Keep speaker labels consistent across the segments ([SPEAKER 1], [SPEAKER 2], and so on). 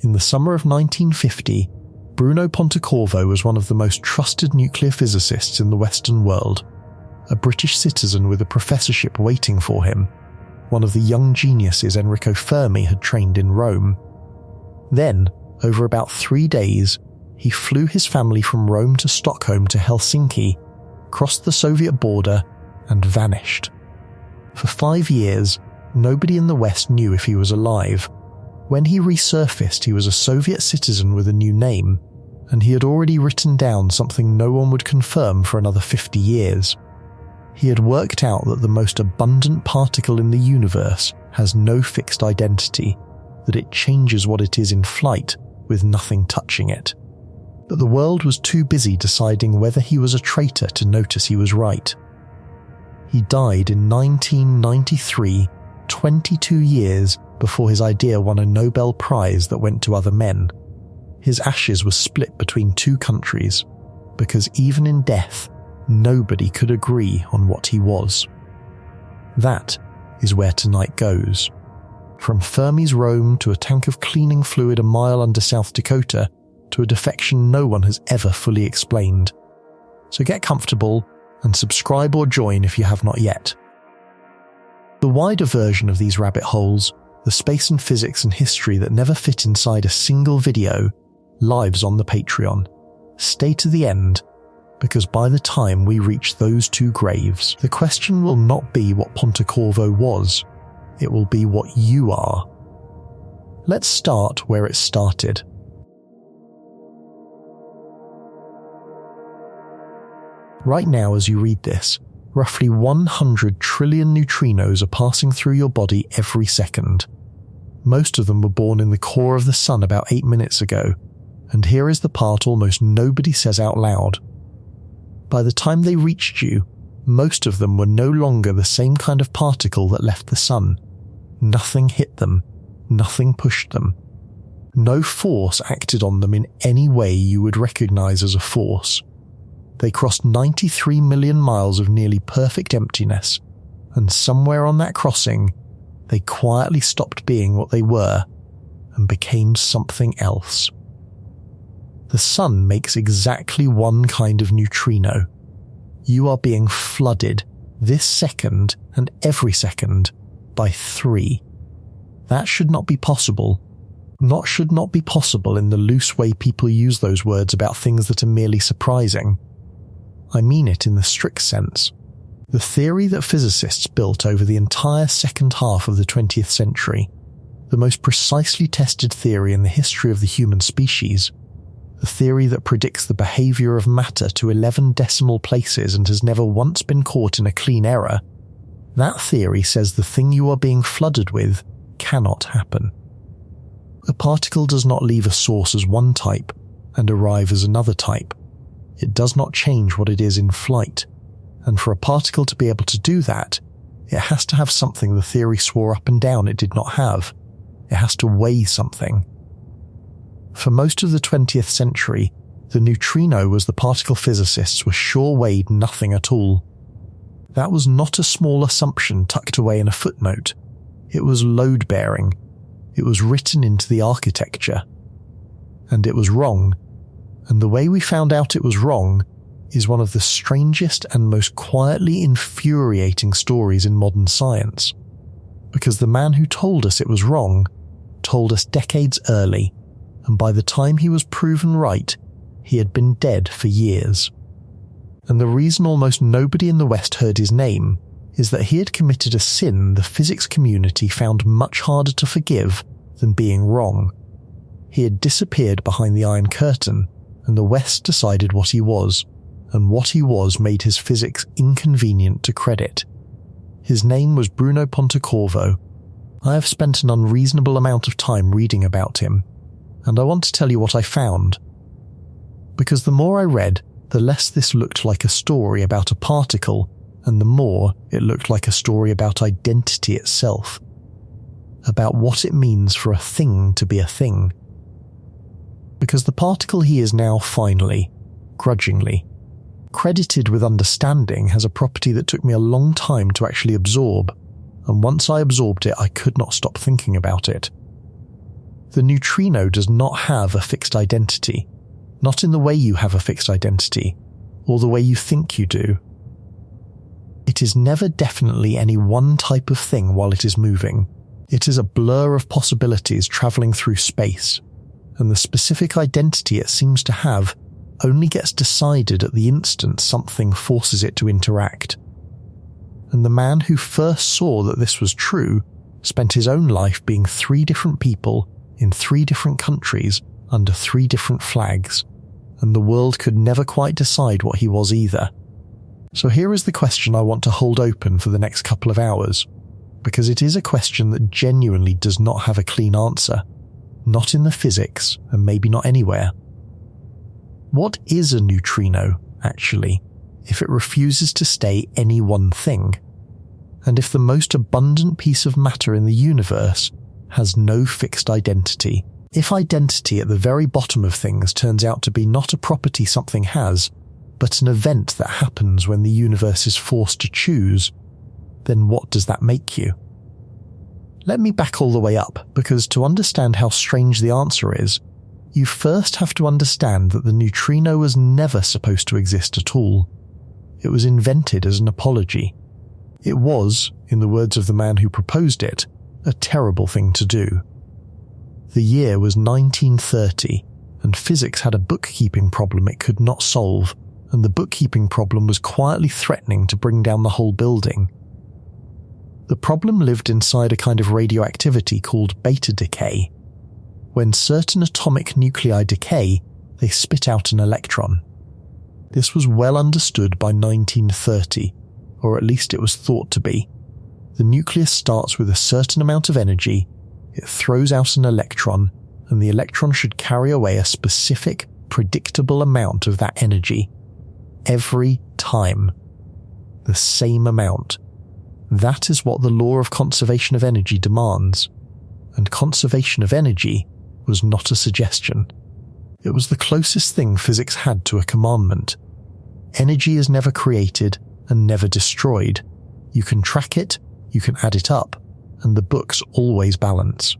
[SPEAKER 1] In the summer of 1950, Bruno Pontecorvo was one of the most trusted nuclear physicists in the Western world, a British citizen with a professorship waiting for him, one of the young geniuses Enrico Fermi had trained in Rome. Then, over about 3 days, he flew his family from Rome to Stockholm to Helsinki, crossed the Soviet border, and vanished. For 5 years, nobody in the West knew if he was alive. When he resurfaced, he was a Soviet citizen with a new name, and he had already written down something no one would confirm for another 50 years. He had worked out that the most abundant particle in the universe has no fixed identity, that it changes what it is in flight with nothing touching it. But the world was too busy deciding whether he was a traitor to notice he was right. He died in 1993, 22 years before his idea won a Nobel Prize that went to other men. His ashes were split between 2 countries, because even in death, nobody could agree on what he was. That is where tonight goes. From Fermi's Rome to a tank of cleaning fluid a mile under South Dakota to a defection no one has ever fully explained. So get comfortable and subscribe or join if you have not yet. The wider version of these rabbit holes, the space and physics and history that never fit inside a single video, lives on the Patreon. Stay to the end, because by the time we reach those 2 graves, the question will not be what Pontecorvo was, it will be what you are. Let's start where it started. Right now, as you read this, roughly 100 trillion neutrinos are passing through your body every second. Most of them were born in the core of the sun about 8 minutes ago, and here is the part almost nobody says out loud. By the time they reached you, most of them were no longer the same kind of particle that left the sun. Nothing hit them, nothing pushed them. No force acted on them in any way you would recognize as a force. They crossed 93 million miles of nearly perfect emptiness, and somewhere on that crossing, they quietly stopped being what they were and became something else. The sun makes exactly one kind of neutrino. You are being flooded this second and every second by 3. That should not be possible. Should not be possible in the loose way people use those words about things that are merely surprising. I mean it in the strict sense. The theory that physicists built over the entire second half of the 20th century, the most precisely tested theory in the history of the human species, the theory that predicts the behavior of matter to 11 decimal places and has never once been caught in a clean error, that theory says the thing you are being flooded with cannot happen. A particle does not leave a source as one type and arrive as another type. It does not change what it is in flight, and for a particle to be able to do that, it has to have something the theory swore up and down it did not have. It has to weigh something. For most of the 20th century, the neutrino was the particle physicists were sure weighed nothing at all. That was not a small assumption tucked away in a footnote. It was load-bearing. It was written into the architecture. And it was wrong. And the way we found out it was wrong is one of the strangest and most quietly infuriating stories in modern science. Because the man who told us it was wrong told us decades early, and by the time he was proven right, he had been dead for years. And the reason almost nobody in the West heard his name is that he had committed a sin the physics community found much harder to forgive than being wrong. He had disappeared behind the Iron Curtain, and the West decided what he was, and what he was made his physics inconvenient to credit. His name was Bruno Pontecorvo. I have spent an unreasonable amount of time reading about him, and I want to tell you what I found. Because the more I read, the less this looked like a story about a particle, and the more it looked like a story about identity itself. About what it means for a thing to be a thing. Because the particle he is now finally, grudgingly, credited with understanding has a property that took me a long time to actually absorb, and once I absorbed it I could not stop thinking about it. The neutrino does not have a fixed identity, not in the way you have a fixed identity, or the way you think you do. It is never definitely any one type of thing while it is moving. It is a blur of possibilities travelling through space, and the specific identity it seems to have only gets decided at the instant something forces it to interact. And the man who first saw that this was true spent his own life being 3 different people in 3 different countries under 3 different flags, and the world could never quite decide what he was either. So here is the question I want to hold open for the next couple of hours, because it is a question that genuinely does not have a clean answer, not in the physics and maybe not anywhere. What is a neutrino, actually, if it refuses to stay any one thing? And if the most abundant piece of matter in the universe has no fixed identity? If identity at the very bottom of things turns out to be not a property something has, but an event that happens when the universe is forced to choose, then what does that make you? Let me back all the way up, because to understand how strange the answer is, you first have to understand that the neutrino was never supposed to exist at all. It was invented as an apology. It was, in the words of the man who proposed it, a terrible thing to do. The year was 1930, and physics had a bookkeeping problem it could not solve, and the bookkeeping problem was quietly threatening to bring down the whole building. The problem lived inside a kind of radioactivity called beta decay. When certain atomic nuclei decay, they spit out an electron. This was well understood by 1930, or at least it was thought to be. The nucleus starts with a certain amount of energy, it throws out an electron, and the electron should carry away a specific, predictable amount of that energy. Every time. The same amount. That is what the law of conservation of energy demands. And conservation of energy was not a suggestion. It was the closest thing physics had to a commandment. Energy is never created and never destroyed. You can track it, you can add it up, and the books always balance.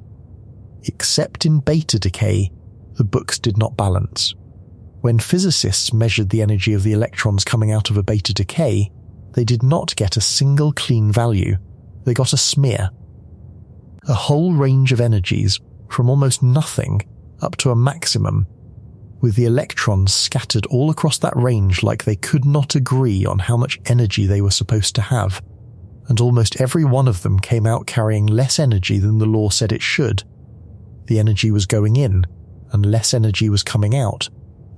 [SPEAKER 1] Except in beta decay, the books did not balance. When physicists measured the energy of the electrons coming out of a beta decay, they did not get a single clean value, they got a smear. A whole range of energies, from almost nothing up to a maximum, with the electrons scattered all across that range like they could not agree on how much energy they were supposed to have, and almost every one of them came out carrying less energy than the law said it should. The energy was going in, and less energy was coming out,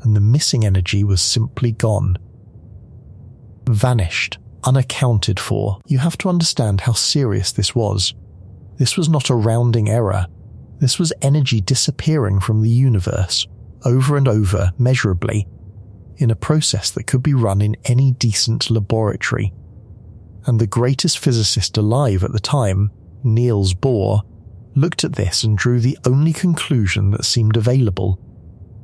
[SPEAKER 1] and the missing energy was simply gone. Vanished, unaccounted for. You have to understand how serious this was. This was not a rounding error. This was energy disappearing from the universe, over and over, measurably, in a process that could be run in any decent laboratory. And the greatest physicist alive at the time, Niels Bohr, looked at this and drew the only conclusion that seemed available.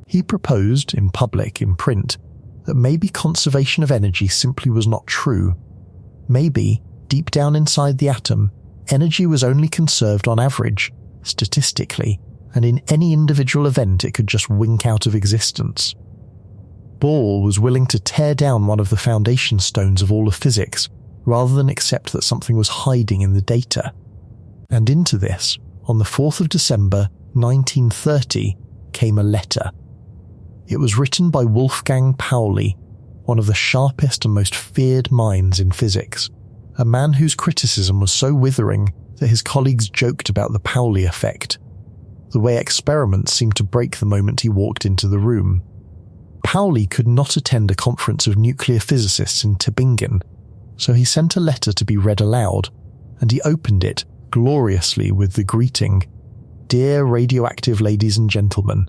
[SPEAKER 1] He proposed, in public, in print, that maybe conservation of energy simply was not true. Maybe, deep down inside the atom, energy was only conserved on average, statistically, and in any individual event it could just wink out of existence. Bohr was willing to tear down one of the foundation stones of all of physics, rather than accept that something was hiding in the data. And into this, on the 4th of December, 1930, came a letter. It was written by Wolfgang Pauli, one of the sharpest and most feared minds in physics, a man whose criticism was so withering that his colleagues joked about the Pauli effect, the way experiments seemed to break the moment he walked into the room. Pauli could not attend a conference of nuclear physicists in Tübingen, so he sent a letter to be read aloud, and he opened it gloriously with the greeting, "Dear radioactive ladies and gentlemen,"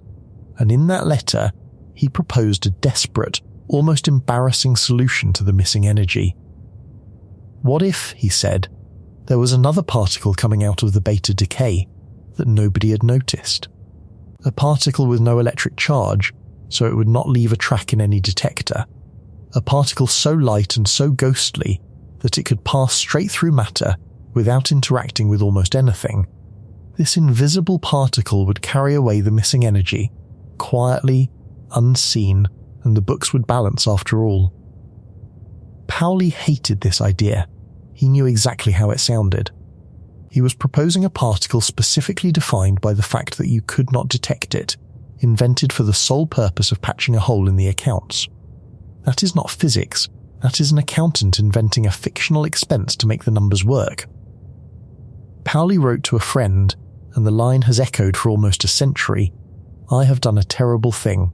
[SPEAKER 1] and in that letter he proposed a desperate, almost embarrassing solution to the missing energy. What if, he said, there was another particle coming out of the beta decay that nobody had noticed? A particle with no electric charge, so it would not leave a track in any detector. A particle so light and so ghostly that it could pass straight through matter without interacting with almost anything. This invisible particle would carry away the missing energy, quietly, unseen, and the books would balance after all. Pauli hated this idea. He knew exactly how it sounded. He was proposing a particle specifically defined by the fact that you could not detect it, invented for the sole purpose of patching a hole in the accounts. That is not physics, that is an accountant inventing a fictional expense to make the numbers work. Pauli wrote to a friend, and the line has echoed for almost a century, "I have done a terrible thing.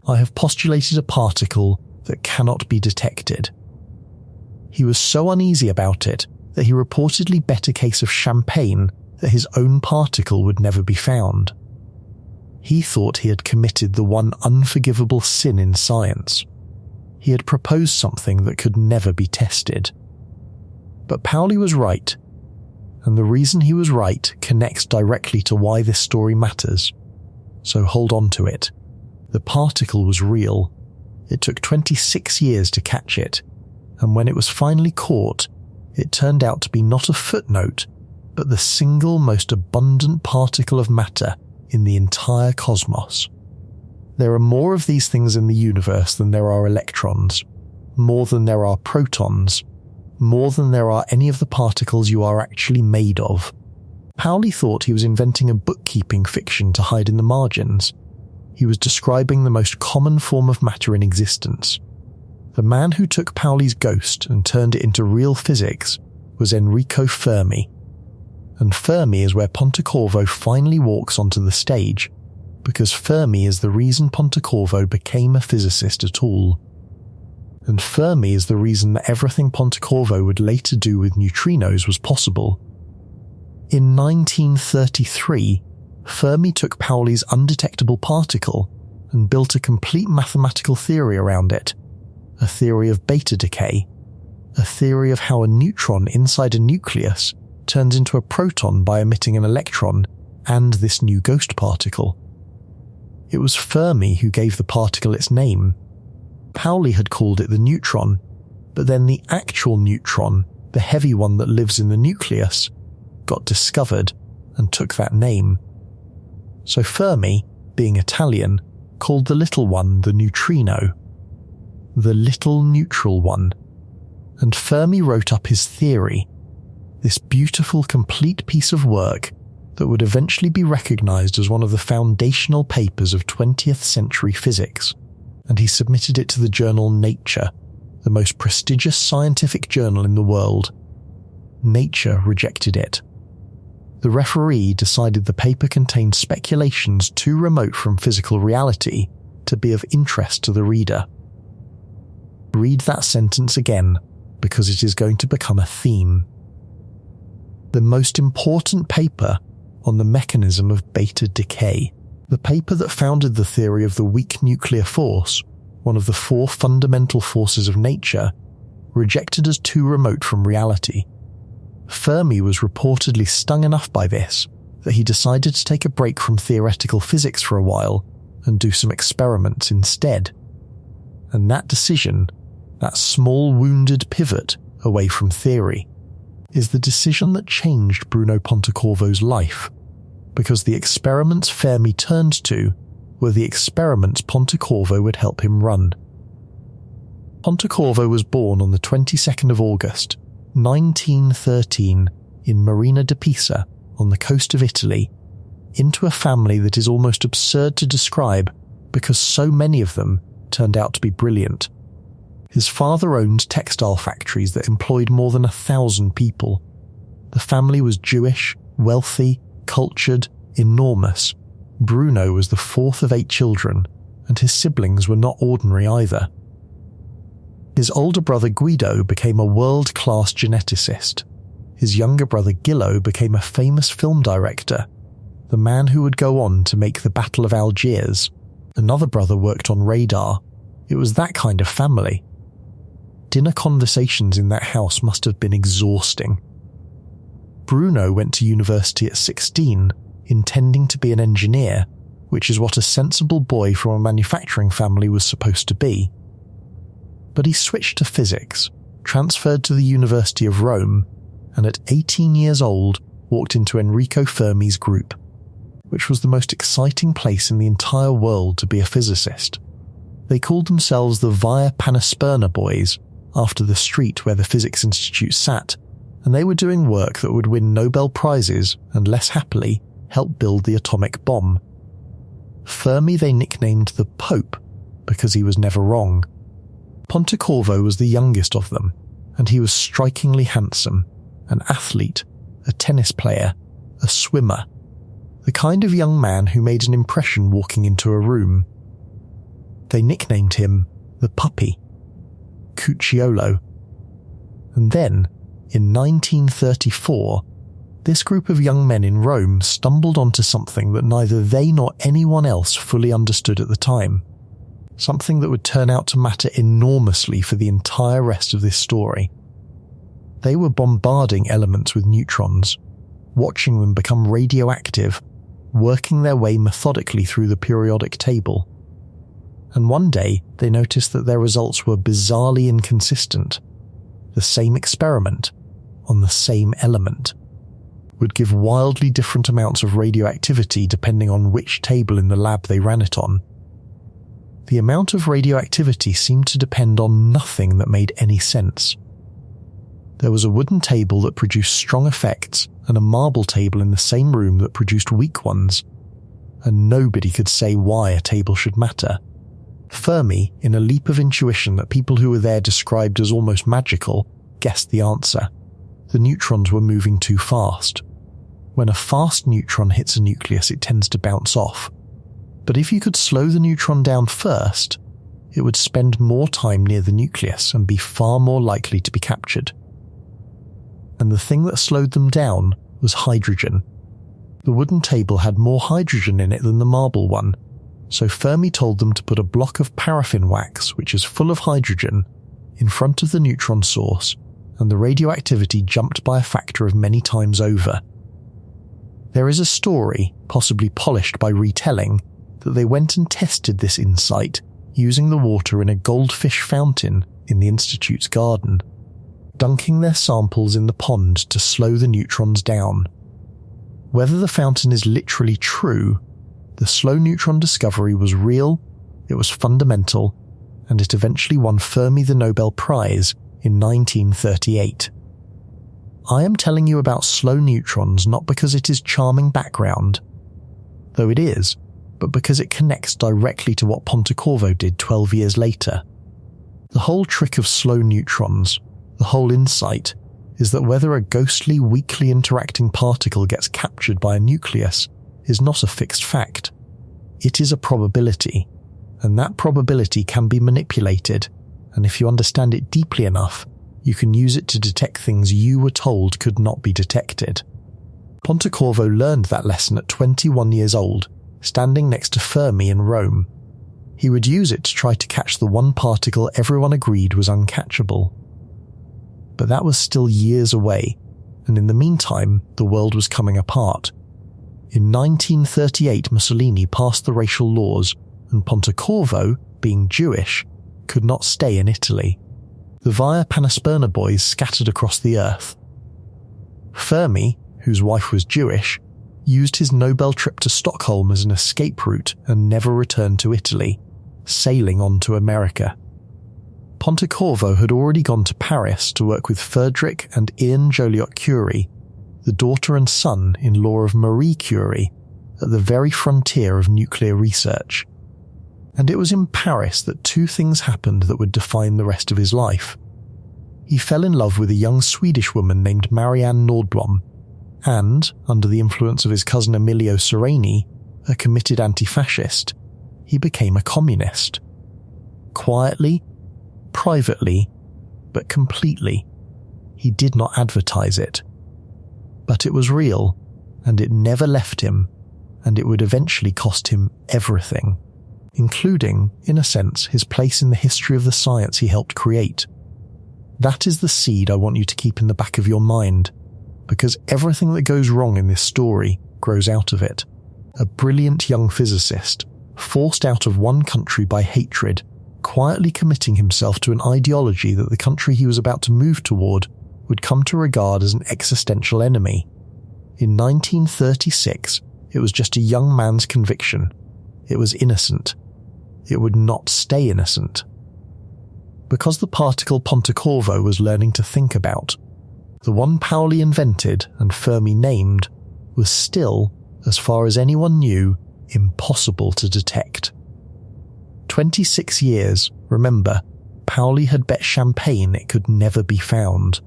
[SPEAKER 1] I have postulated a particle that cannot be detected." He was so uneasy about it that he reportedly bet a case of champagne that his own particle would never be found. He thought he had committed the one unforgivable sin in science. He had proposed something that could never be tested. But Pauli was right, and the reason he was right connects directly to why this story matters. So hold on to it. The particle was real. It took 26 years to catch it, and when it was finally caught, it turned out to be not a footnote, but the single most abundant particle of matter in the entire cosmos. There are more of these things in the universe than there are electrons, more than there are protons, more than there are any of the particles you are actually made of. Pauli thought he was inventing a bookkeeping fiction to hide in the margins. He was describing the most common form of matter in existence. The man who took Pauli's ghost and turned it into real physics was Enrico Fermi. And Fermi is where Pontecorvo finally walks onto the stage, because Fermi is the reason Pontecorvo became a physicist at all. And Fermi is the reason that everything Pontecorvo would later do with neutrinos was possible. In 1933, Fermi took Pauli's undetectable particle and built a complete mathematical theory around it, a theory of beta decay, a theory of how a neutron inside a nucleus turns into a proton by emitting an electron and this new ghost particle. It was Fermi who gave the particle its name. Pauli had called it the neutron, but then the actual neutron, the heavy one that lives in the nucleus, got discovered and took that name. So Fermi, being Italian, called the little one the neutrino, the little neutral one. And Fermi wrote up his theory, this beautiful, complete piece of work that would eventually be recognized as one of the foundational papers of 20th century physics, and he submitted it to the journal Nature, the most prestigious scientific journal in the world. Nature rejected it. The referee decided the paper contained speculations too remote from physical reality to be of interest to the reader. Read that sentence again, because it is going to become a theme. The most important paper on the mechanism of beta decay, the paper that founded the theory of the weak nuclear force, one of the four fundamental forces of nature, rejected as too remote from reality. Fermi was reportedly stung enough by this that he decided to take a break from theoretical physics for a while and do some experiments instead. And that decision, that small wounded pivot away from theory, is the decision that changed Bruno Pontecorvo's life, because the experiments Fermi turned to were the experiments Pontecorvo would help him run. Pontecorvo was born on the 22nd of August, 1913, in Marina di Pisa, on the coast of Italy, into a family that is almost absurd to describe because so many of them turned out to be brilliant. His father owned textile factories that employed more than 1,000 people. The family was Jewish, wealthy, cultured, enormous. Bruno was the fourth of 8 children, and his siblings were not ordinary either. His older brother Guido became a world-class geneticist. His younger brother Gillo became a famous film director, the man who would go on to make the Battle of Algiers. Another brother worked on radar. It was that kind of family. Dinner conversations in that house must have been exhausting. Bruno went to university at 16, intending to be an engineer, which is what a sensible boy from a manufacturing family was supposed to be. But he switched to physics, transferred to the University of Rome, and at 18 years old walked into Enrico Fermi's group, which was the most exciting place in the entire world to be a physicist. They called themselves the Via Panisperna boys, after the street where the Physics Institute sat, and they were doing work that would win Nobel Prizes and, less happily, help build the atomic bomb. Fermi they nicknamed the Pope, because he was never wrong. Pontecorvo was the youngest of them, and he was strikingly handsome, an athlete, a tennis player, a swimmer, the kind of young man who made an impression walking into a room. They nicknamed him the Puppy, Cucciolo. And then, in 1934, this group of young men in Rome stumbled onto something that neither they nor anyone else fully understood at the time. Something that would turn out to matter enormously for the entire rest of this story. They were bombarding elements with neutrons, watching them become radioactive, working their way methodically through the periodic table. And one day they noticed that their results were bizarrely inconsistent. The same experiment, on the same element, would give wildly different amounts of radioactivity depending on which table in the lab they ran it on. The amount of radioactivity seemed to depend on nothing that made any sense. There was a wooden table that produced strong effects and a marble table in the same room that produced weak ones, and nobody could say why a table should matter. Fermi, in a leap of intuition that people who were there described as almost magical, guessed the answer. The neutrons were moving too fast. When a fast neutron hits a nucleus, it tends to bounce off. But if you could slow the neutron down first, it would spend more time near the nucleus and be far more likely to be captured. And the thing that slowed them down was hydrogen. The wooden table had more hydrogen in it than the marble one, so Fermi told them to put a block of paraffin wax, which is full of hydrogen, in front of the neutron source, and the radioactivity jumped by a factor of many times over. There is a story, possibly polished by retelling, that they went and tested this insight using the water in a goldfish fountain in the Institute's garden, dunking their samples in the pond to slow the neutrons down. Whether the fountain is literally true, the slow neutron discovery was real, it was fundamental, and it eventually won Fermi the Nobel Prize in 1938. I am telling you about slow neutrons not because it is charming background, though it is, but because it connects directly to what Pontecorvo did 12 years later. The whole trick of slow neutrons, the whole insight, is that whether a ghostly, weakly interacting particle gets captured by a nucleus is not a fixed fact. It is a probability, and that probability can be manipulated, and if you understand it deeply enough, you can use it to detect things you were told could not be detected. Pontecorvo learned that lesson at 21 years old, standing next to Fermi in Rome. He would use it to try to catch the one particle everyone agreed was uncatchable. But that was still years away, and in the meantime, the world was coming apart. In 1938, Mussolini passed the racial laws, and Pontecorvo, being Jewish, could not stay in Italy. The Via Panisperna boys scattered across the earth. Fermi, whose wife was Jewish, used his Nobel trip to Stockholm as an escape route and never returned to Italy, sailing on to America. Pontecorvo had already gone to Paris to work with Frederick and Ian Joliot-Curie, the daughter and son-in-law of Marie Curie, at the very frontier of nuclear research. And it was in Paris that two things happened that would define the rest of his life. He fell in love with a young Swedish woman named Marianne Nordblom, and, under the influence of his cousin Emilio Sereni, a committed anti-fascist, he became a communist. Quietly, privately, but completely. He did not advertise it. But it was real, and it never left him, and it would eventually cost him everything, including, in a sense, his place in the history of the science he helped create. That is the seed I want you to keep in the back of your mind, because everything that goes wrong in this story grows out of it. A brilliant young physicist, forced out of one country by hatred, quietly committing himself to an ideology that the country he was about to move toward would come to regard as an existential enemy. In 1936, it was just a young man's conviction. It was innocent. It would not stay innocent. Because the particle Pontecorvo was learning to think about, the one Pauli invented and Fermi named was still, as far as anyone knew, impossible to detect. 26 years, remember, Pauli had bet champagne it could never be found.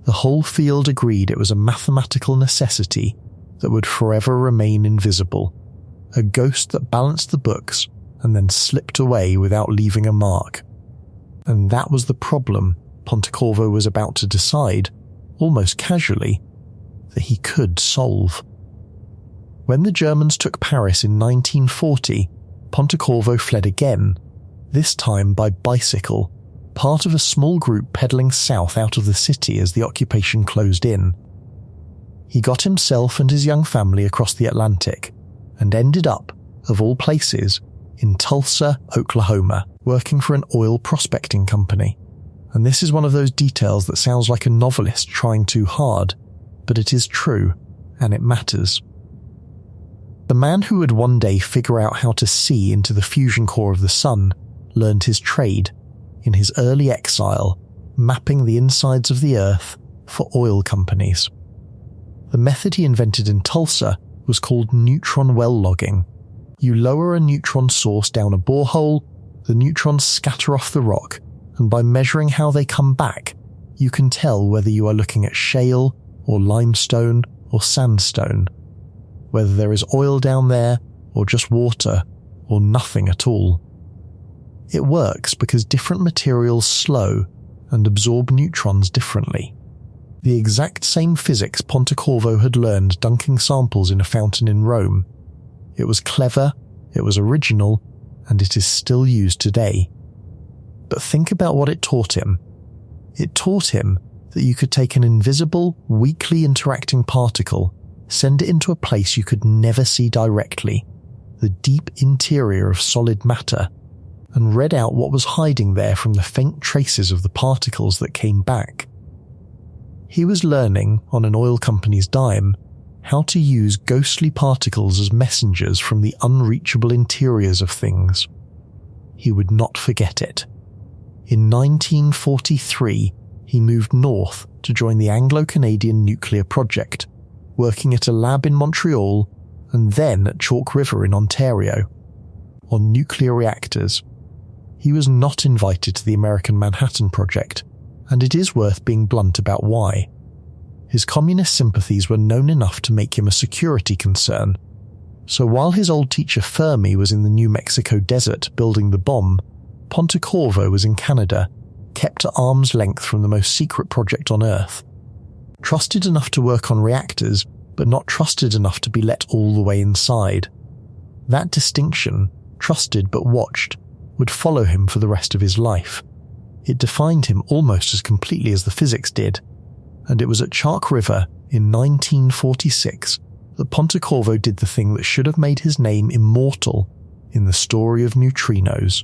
[SPEAKER 1] The whole field agreed it was a mathematical necessity that would forever remain invisible, a ghost that balanced the books and then slipped away without leaving a mark. And that was the problem Pontecorvo was about to decide, almost casually, that he could solve. When the Germans took Paris in 1940, Pontecorvo fled again, this time by bicycle, part of a small group pedalling south out of the city as the occupation closed in. He got himself and his young family across the Atlantic and ended up, of all places, in Tulsa, Oklahoma, working for an oil prospecting company. And this is one of those details that sounds like a novelist trying too hard, but it is true, and it matters. The man who would one day figure out how to see into the fusion core of the sun learned his trade, in his early exile, mapping the insides of the earth for oil companies. The method he invented in Tulsa was called neutron well logging. You lower a neutron source down a borehole, the neutrons scatter off the rock, and by measuring how they come back, you can tell whether you are looking at shale or limestone or sandstone, whether there is oil down there or just water or nothing at all. It works because different materials slow and absorb neutrons differently. The exact same physics Pontecorvo had learned dunking samples in a fountain in Rome. It was clever, it was original, and it is still used today. But think about what it taught him. It taught him that you could take an invisible, weakly interacting particle, send it into a place you could never see directly, the deep interior of solid matter, and read out what was hiding there from the faint traces of the particles that came back. He was learning, on an oil company's dime, how to use ghostly particles as messengers from the unreachable interiors of things. He would not forget it. In 1943, he moved north to join the Anglo-Canadian nuclear project, working at a lab in Montreal and then at Chalk River in Ontario, on nuclear reactors. He was not invited to the American Manhattan Project, and it is worth being blunt about why. His communist sympathies were known enough to make him a security concern, so while his old teacher Fermi was in the New Mexico desert building the bomb, Pontecorvo was in Canada, kept at arm's length from the most secret project on Earth. Trusted enough to work on reactors, but not trusted enough to be let all the way inside. That distinction, trusted but watched, would follow him for the rest of his life. It defined him almost as completely as the physics did, and it was at Chalk River in 1946 that Pontecorvo did the thing that should have made his name immortal in the story of neutrinos,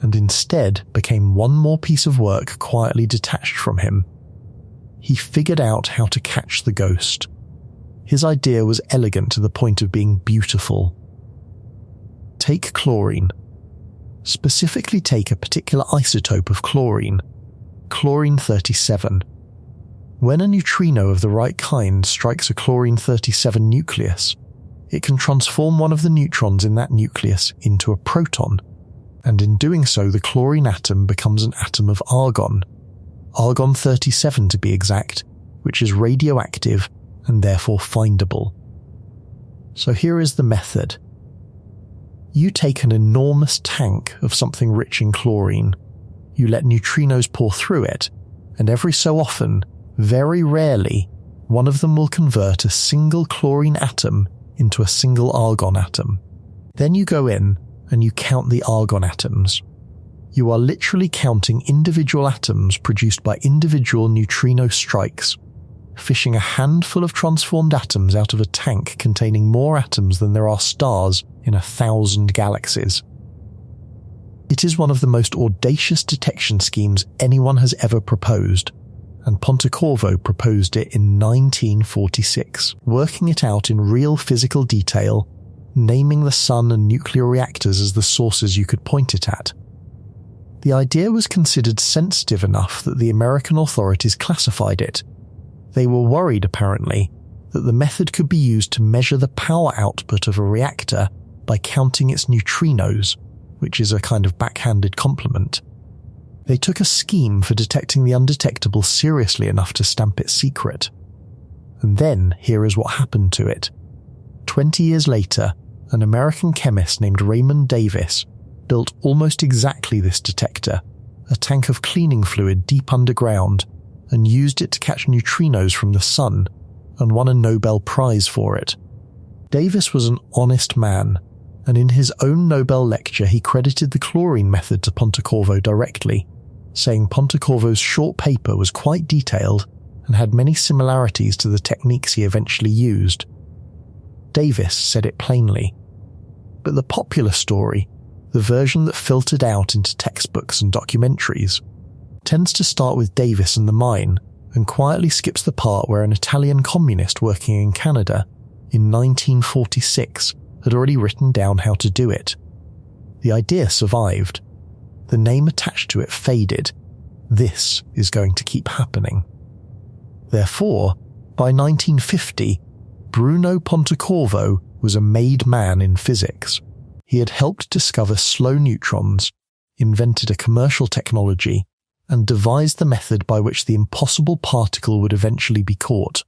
[SPEAKER 1] and instead became one more piece of work quietly detached from him. He figured out how to catch the ghost. His idea was elegant to the point of being beautiful. Take chlorine. Specifically take a particular isotope of chlorine, chlorine-37. When a neutrino of the right kind strikes a chlorine-37 nucleus, it can transform one of the neutrons in that nucleus into a proton, and in doing so the chlorine atom becomes an atom of argon, argon-37 to be exact, which is radioactive and therefore findable. So here is the method. You take an enormous tank of something rich in chlorine, you let neutrinos pour through it, and every so often, very rarely, one of them will convert a single chlorine atom into a single argon atom. Then you go in and you count the argon atoms. You are literally counting individual atoms produced by individual neutrino strikes, fishing a handful of transformed atoms out of a tank containing more atoms than there are stars in 1,000 galaxies. It is one of the most audacious detection schemes anyone has ever proposed, and Pontecorvo proposed it in 1946, working it out in real physical detail, naming the sun and nuclear reactors as the sources you could point it at. The idea was considered sensitive enough that the American authorities classified it. They were worried, apparently, that the method could be used to measure the power output of a reactor by counting its neutrinos, which is a kind of backhanded compliment. They took a scheme for detecting the undetectable seriously enough to stamp it secret. And then here is what happened to it. 20 years later, an American chemist named Raymond Davis built almost exactly this detector, a tank of cleaning fluid deep underground, and used it to catch neutrinos from the sun, and won a Nobel Prize for it. Davis was an honest man, and in his own Nobel lecture he credited the chlorine method to Pontecorvo directly, saying Pontecorvo's short paper was quite detailed and had many similarities to the techniques he eventually used. Davis said it plainly. But the popular story, the version that filtered out into textbooks and documentaries, tends to start with Davis and the mine and quietly skips the part where an Italian communist working in Canada in 1946 had already written down how to do it. The idea survived. The name attached to it faded. This is going to keep happening. Therefore, by 1950, Bruno Pontecorvo was a made man in physics. He had helped discover slow neutrons, invented a commercial technology, and devised the method by which the impossible particle would eventually be caught.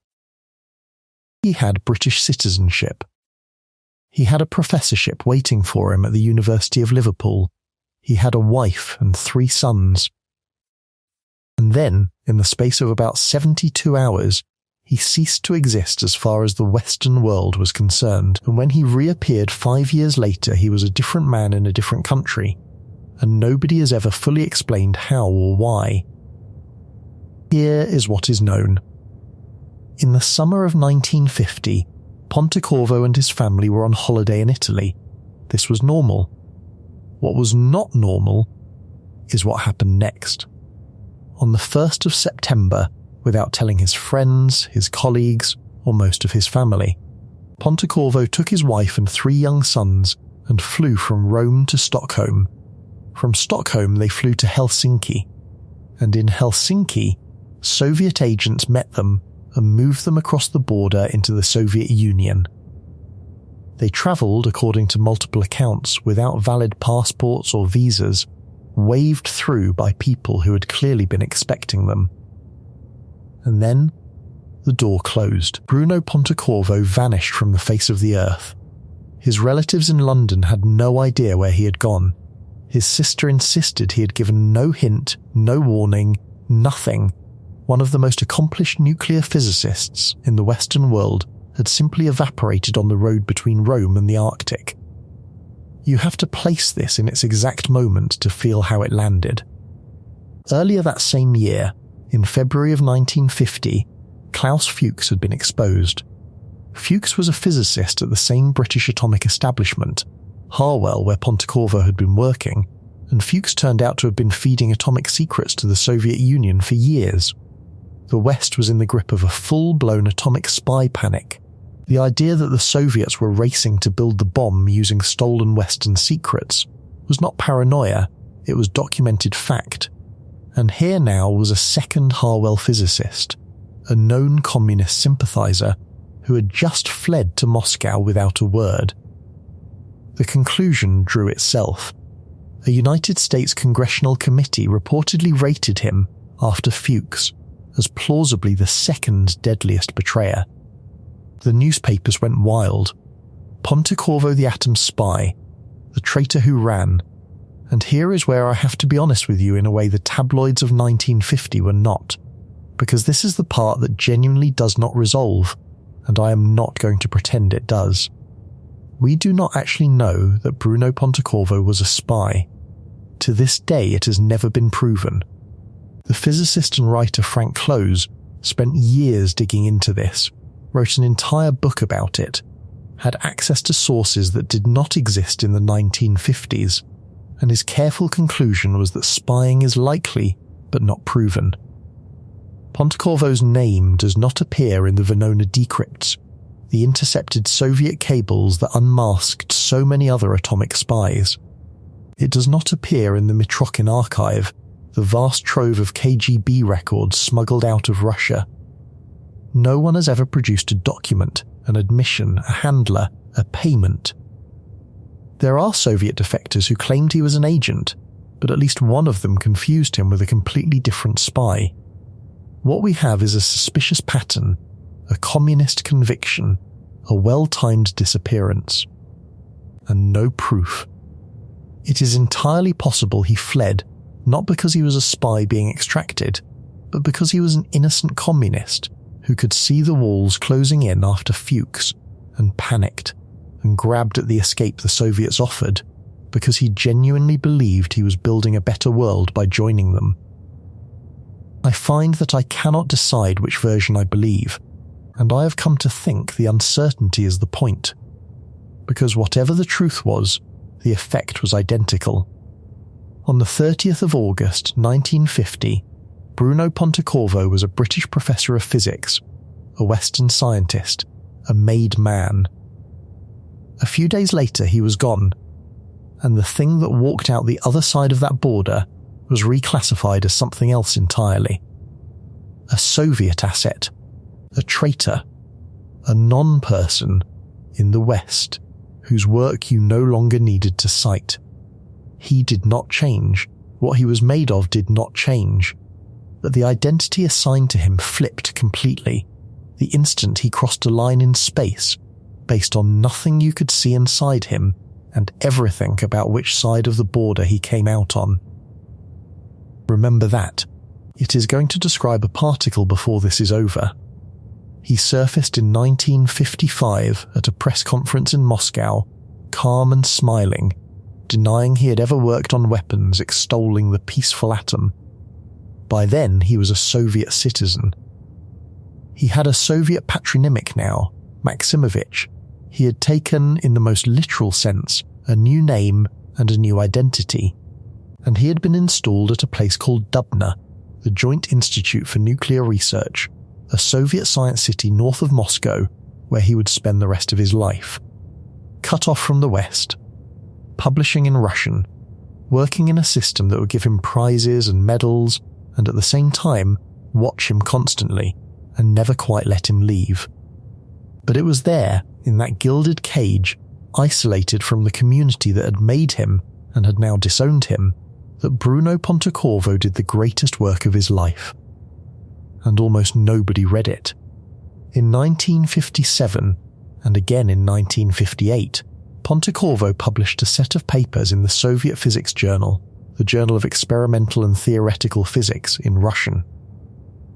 [SPEAKER 1] He had British citizenship. He had a professorship waiting for him at the University of Liverpool. He had a wife and 3 sons. And then, in the space of about 72 hours, he ceased to exist as far as the Western world was concerned, and when he reappeared 5 years later he was a different man in a different country, and nobody has ever fully explained how or why. Here is what is known. In the summer of 1950, Pontecorvo and his family were on holiday in Italy. This was normal. What was not normal is what happened next. On the 1st of September, without telling his friends, his colleagues, or most of his family, Pontecorvo took his wife and 3 young sons and flew from Rome to Stockholm. From Stockholm they flew to Helsinki, and in Helsinki, Soviet agents met them and moved them across the border into the Soviet Union. They travelled, according to multiple accounts, without valid passports or visas, waved through by people who had clearly been expecting them. And then, the door closed. Bruno Pontecorvo vanished from the face of the earth. His relatives in London had no idea where he had gone. His sister insisted he had given no hint, no warning, nothing. One of the most accomplished nuclear physicists in the Western world had simply evaporated on the road between Rome and the Arctic. You have to place this in its exact moment to feel how it landed. Earlier that same year, in February of 1950, Klaus Fuchs had been exposed. Fuchs was a physicist at the same British atomic establishment, Harwell, where Pontecorvo had been working, and Fuchs turned out to have been feeding atomic secrets to the Soviet Union for years. The West was in the grip of a full-blown atomic spy panic. The idea that the Soviets were racing to build the bomb using stolen Western secrets was not paranoia, it was documented fact. And here now was a second Harwell physicist, a known communist sympathizer, who had just fled to Moscow without a word. The conclusion drew itself. A United States Congressional Committee reportedly rated him, after Fuchs, as plausibly the second deadliest betrayer. The newspapers went wild. Pontecorvo the atom spy, the traitor who ran. And here is where I have to be honest with you in a way the tabloids of 1950 were not, because this is the part that genuinely does not resolve, and I am not going to pretend it does. We do not actually know that Bruno Pontecorvo was a spy. To this day it has never been proven. The physicist and writer Frank Close spent years digging into this, wrote an entire book about it, had access to sources that did not exist in the 1950s, and his careful conclusion was that spying is likely but not proven. Pontecorvo's name does not appear in the Venona decrypts, the intercepted Soviet cables that unmasked so many other atomic spies. It does not appear in the Mitrokhin archive, the vast trove of KGB records smuggled out of Russia. No one has ever produced a document, an admission, a handler, a payment. There are Soviet defectors who claimed he was an agent, but at least one of them confused him with a completely different spy. What we have is a suspicious pattern, a communist conviction, a well-timed disappearance, and no proof. It is entirely possible he fled, not because he was a spy being extracted, but because he was an innocent communist who could see the walls closing in after Fuchs and panicked and grabbed at the escape the Soviets offered because he genuinely believed he was building a better world by joining them. I find that I cannot decide which version I believe, and I have come to think the uncertainty is the point, because whatever the truth was, the effect was identical. On the 30th of August 1950, Bruno Pontecorvo was a British professor of physics, a Western scientist, a made man. A few days later he was gone, and the thing that walked out the other side of that border was reclassified as something else entirely. A Soviet asset, a traitor, a non-person in the West whose work you no longer needed to cite. He did not change. What he was made of did not change. But the identity assigned to him flipped completely the instant he crossed a line in space based on nothing you could see inside him and everything about which side of the border he came out on. Remember that. It is going to describe a particle before this is over. He surfaced in 1955 at a press conference in Moscow, calm and smiling, denying he had ever worked on weapons, extolling the peaceful atom. By then, he was a Soviet citizen. He had a Soviet patronymic now, Maximovich. He had taken, in the most literal sense, a new name and a new identity. And he had been installed at a place called Dubna, the Joint Institute for Nuclear Research, a Soviet science city north of Moscow, where he would spend the rest of his life. Cut off from the West, publishing in Russian, working in a system that would give him prizes and medals, and at the same time watch him constantly and never quite let him leave. But it was there, in that gilded cage, isolated from the community that had made him and had now disowned him, that Bruno Pontecorvo did the greatest work of his life. And almost nobody read it. In 1957, and again in 1958, Pontecorvo published a set of papers in the Soviet Physics Journal, the Journal of Experimental and Theoretical Physics, in Russian.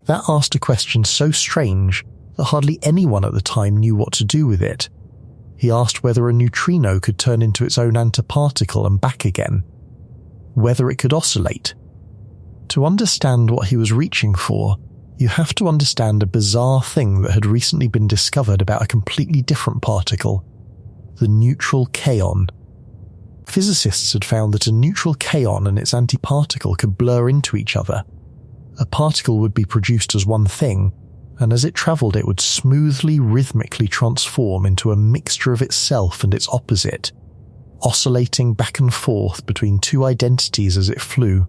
[SPEAKER 1] That asked a question so strange that hardly anyone at the time knew what to do with it. He asked whether a neutrino could turn into its own antiparticle and back again, whether it could oscillate. To understand what he was reaching for, you have to understand a bizarre thing that had recently been discovered about a completely different particle, the neutral kaon. Physicists had found that a neutral kaon and its antiparticle could blur into each other. A particle would be produced as one thing, and as it travelled it would smoothly, rhythmically transform into a mixture of itself and its opposite, oscillating back and forth between two identities as it flew.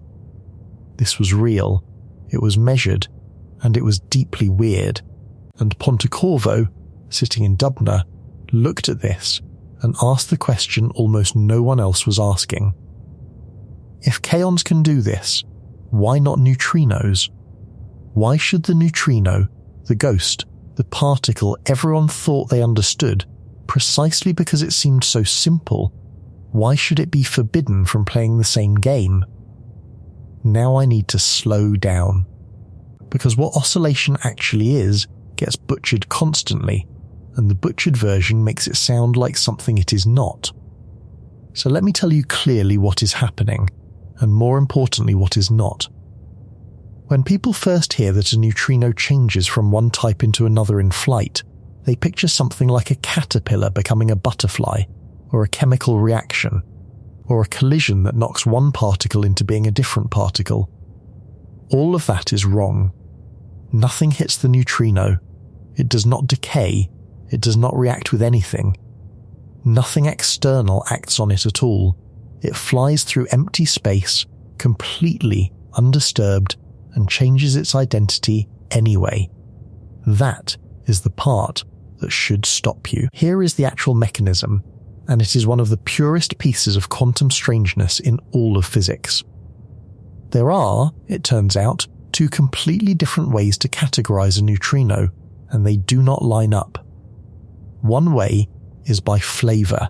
[SPEAKER 1] This was real, it was measured, and it was deeply weird, and Pontecorvo, sitting in Dubna, looked at this and asked the question almost no one else was asking. If kaons can do this, why not neutrinos? Why should the neutrino, the ghost, the particle everyone thought they understood, precisely because it seemed so simple, why should it be forbidden from playing the same game? Now I need to slow down. Because what oscillation actually is gets butchered constantly, and the butchered version makes it sound like something it is not. So let me tell you clearly what is happening, and more importantly what is not. When people first hear that a neutrino changes from one type into another in flight, they picture something like a caterpillar becoming a butterfly, or a chemical reaction, or a collision that knocks one particle into being a different particle. All of that is wrong. Nothing hits the neutrino. It does not decay. It does not react with anything. Nothing external acts on it at all. It flies through empty space, completely undisturbed, and changes its identity anyway. That is the part that should stop you. Here is the actual mechanism, and it is one of the purest pieces of quantum strangeness in all of physics. There are, it turns out, two completely different ways to categorize a neutrino, and they do not line up. One way is by flavor.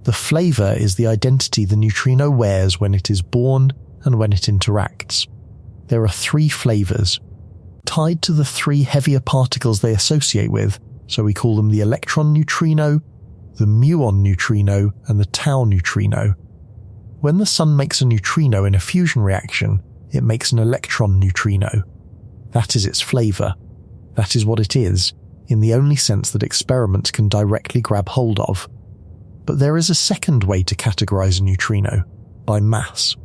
[SPEAKER 1] The flavor is the identity the neutrino wears when it is born and when it interacts. There are three flavors, tied to the three heavier particles they associate with, so we call them the electron neutrino, the muon neutrino, and the tau neutrino. When the sun makes a neutrino in a fusion reaction, it makes an electron neutrino. That is its flavor. That is what it is, in the only sense that experiments can directly grab hold of. But there is a second way to categorize a neutrino, by mass.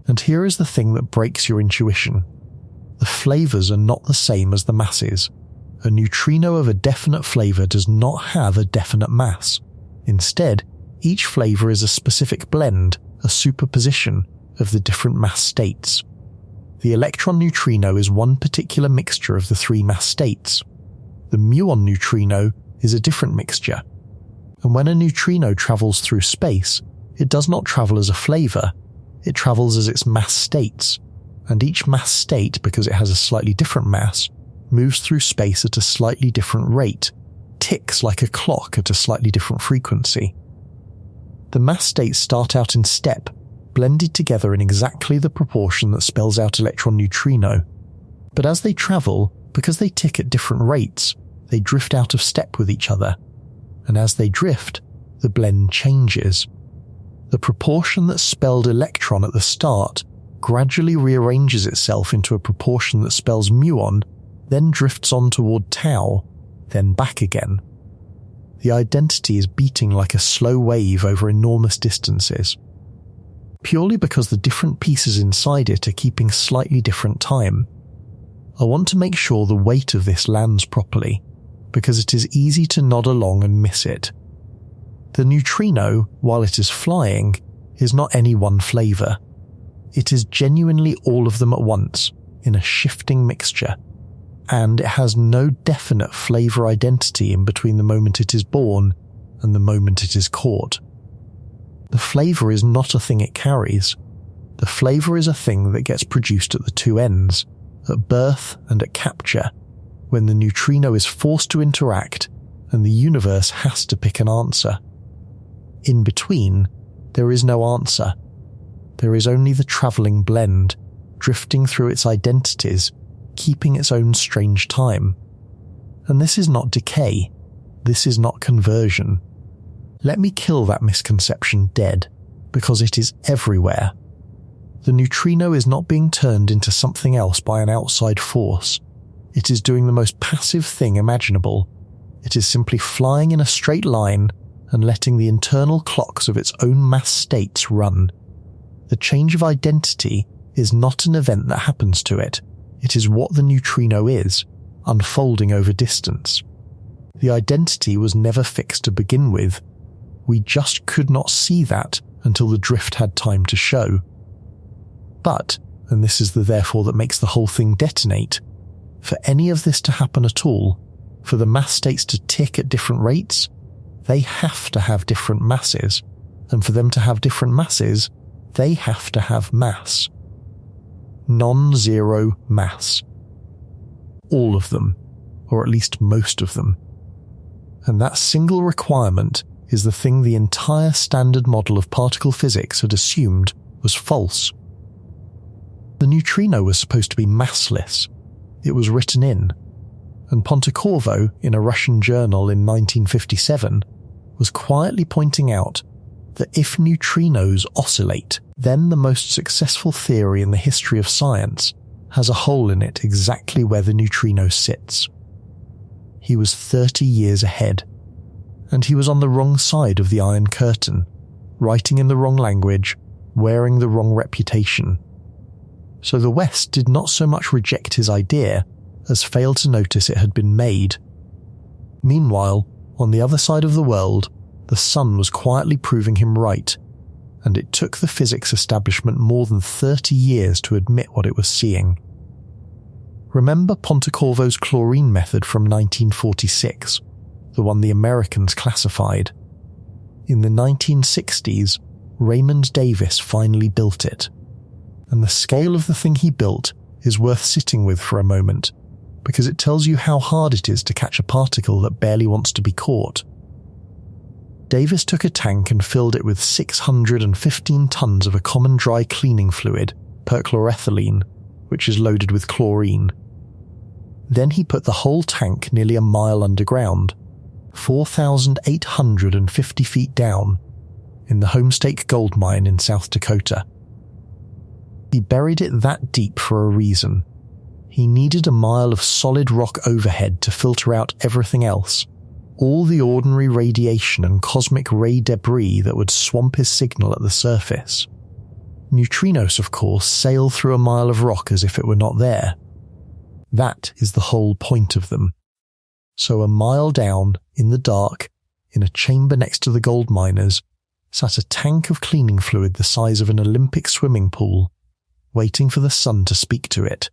[SPEAKER 1] And here is the thing that breaks your intuition. The flavors are not the same as the masses. A neutrino of a definite flavor does not have a definite mass. Instead, each flavor is a specific blend, a superposition, of the different mass states. The electron neutrino is one particular mixture of the three mass states. The muon neutrino is a different mixture. And when a neutrino travels through space, it does not travel as a flavor, it travels as its mass states. And each mass state, because it has a slightly different mass, moves through space at a slightly different rate, ticks like a clock at a slightly different frequency. The mass states start out in step, blended together in exactly the proportion that spells out electron neutrino. But as they travel, because they tick at different rates, they drift out of step with each other. And as they drift, the blend changes. The proportion that spelled electron at the start gradually rearranges itself into a proportion that spells muon, then drifts on toward tau, then back again. The identity is beating like a slow wave over enormous distances. Purely because the different pieces inside it are keeping slightly different time. I want to make sure the weight of this lands properly, because it is easy to nod along and miss it. The neutrino, while it is flying, is not any one flavor. It is genuinely all of them at once, in a shifting mixture, and it has no definite flavor identity in between the moment it is born and the moment it is caught. The flavor is not a thing it carries. The flavor is a thing that gets produced at the two ends, at birth and at capture, when the neutrino is forced to interact and the universe has to pick an answer. In between, there is no answer. There is only the travelling blend, drifting through its identities, keeping its own strange time. And this is not decay. This is not conversion. Let me kill that misconception dead, because it is everywhere. The neutrino is not being turned into something else by an outside force. It is doing the most passive thing imaginable. It is simply flying in a straight line and letting the internal clocks of its own mass states run. The change of identity is not an event that happens to it. It is what the neutrino is, unfolding over distance. The identity was never fixed to begin with. We just could not see that until the drift had time to show. But, and this is the therefore that makes the whole thing detonate, for any of this to happen at all, for the mass states to tick at different rates, they have to have different masses, and for them to have different masses, they have to have mass. Non-zero mass. All of them, or at least most of them. And that single requirement is the thing the entire standard model of particle physics had assumed was false. The neutrino was supposed to be massless. It was written in, and Pontecorvo, in a Russian journal in 1957, was quietly pointing out that if neutrinos oscillate, then the most successful theory in the history of science has a hole in it exactly where the neutrino sits. He was 30 years ahead, and he was on the wrong side of the Iron Curtain, writing in the wrong language, wearing the wrong reputation. So the West did not so much reject his idea as failed to notice it had been made. Meanwhile, on the other side of the world, the sun was quietly proving him right, and it took the physics establishment more than 30 years to admit what it was seeing. Remember Pontecorvo's chlorine method from 1946, the one the Americans classified? In the 1960s, Raymond Davis finally built it, and the scale of the thing he built is worth sitting with for a moment, because it tells you how hard it is to catch a particle that barely wants to be caught. Davis took a tank and filled it with 615 tons of a common dry cleaning fluid, perchloroethylene, which is loaded with chlorine. Then he put the whole tank nearly a mile underground, 4,850 feet down, in the Homestake gold mine in South Dakota. He buried it that deep for a reason. He needed a mile of solid rock overhead to filter out everything else, all the ordinary radiation and cosmic ray debris that would swamp his signal at the surface. Neutrinos, of course, sail through a mile of rock as if it were not there. That is the whole point of them. So a mile down, in the dark, in a chamber next to the gold miners, sat a tank of cleaning fluid the size of an Olympic swimming pool, waiting for the sun to speak to it.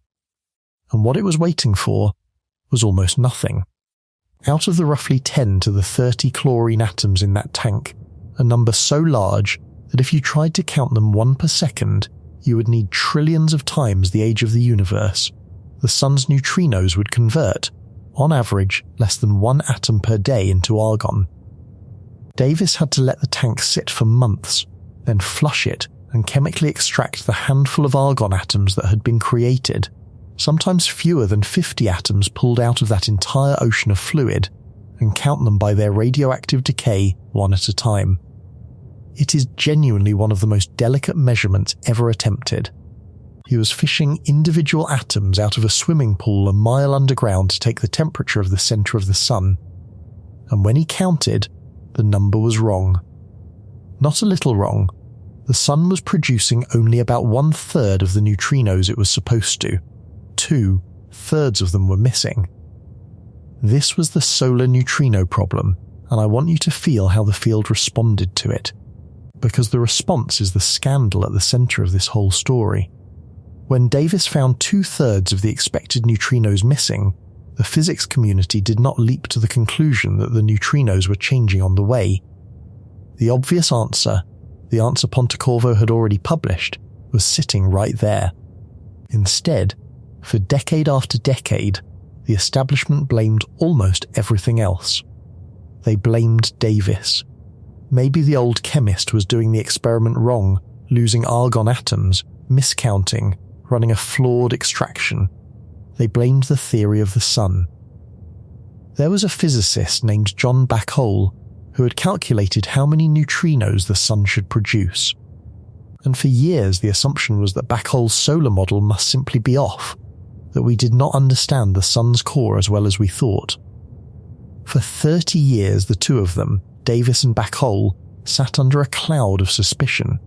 [SPEAKER 1] And what it was waiting for was almost nothing. Out of the roughly 10 to the 30 chlorine atoms in that tank, a number so large that if you tried to count them one per second, you would need trillions of times the age of the universe. The sun's neutrinos would convert, on average, less than 1 atom per day into argon. Davis had to let the tank sit for months, then flush it and chemically extract the handful of argon atoms that had been created, sometimes fewer than 50 atoms pulled out of that entire ocean of fluid, and count them by their radioactive decay one at a time. It is genuinely one of the most delicate measurements ever attempted. He was fishing individual atoms out of a swimming pool a mile underground to take the temperature of the centre of the sun. And when he counted, the number was wrong. Not a little wrong. The sun was producing only about 1/3 of the neutrinos it was supposed to. 2/3 of them were missing. This was the solar neutrino problem, and I want you to feel how the field responded to it, because the response is the scandal at the centre of this whole story. When Davis found 2/3 of the expected neutrinos missing, the physics community did not leap to the conclusion that the neutrinos were changing on the way. The obvious answer, the answer Pontecorvo had already published, was sitting right there. Instead, for decade after decade, the establishment blamed almost everything else. They blamed Davis. Maybe the old chemist was doing the experiment wrong, losing argon atoms, miscounting, running a flawed extraction. They blamed the theory of the sun. There was a physicist named John Bacol who had calculated how many neutrinos the sun should produce. And for years the assumption was that Bacol's solar model must simply be off, that we did not understand the sun's core as well as we thought. For 30 years the two of them, Davis and Bacol, sat under a cloud of suspicion.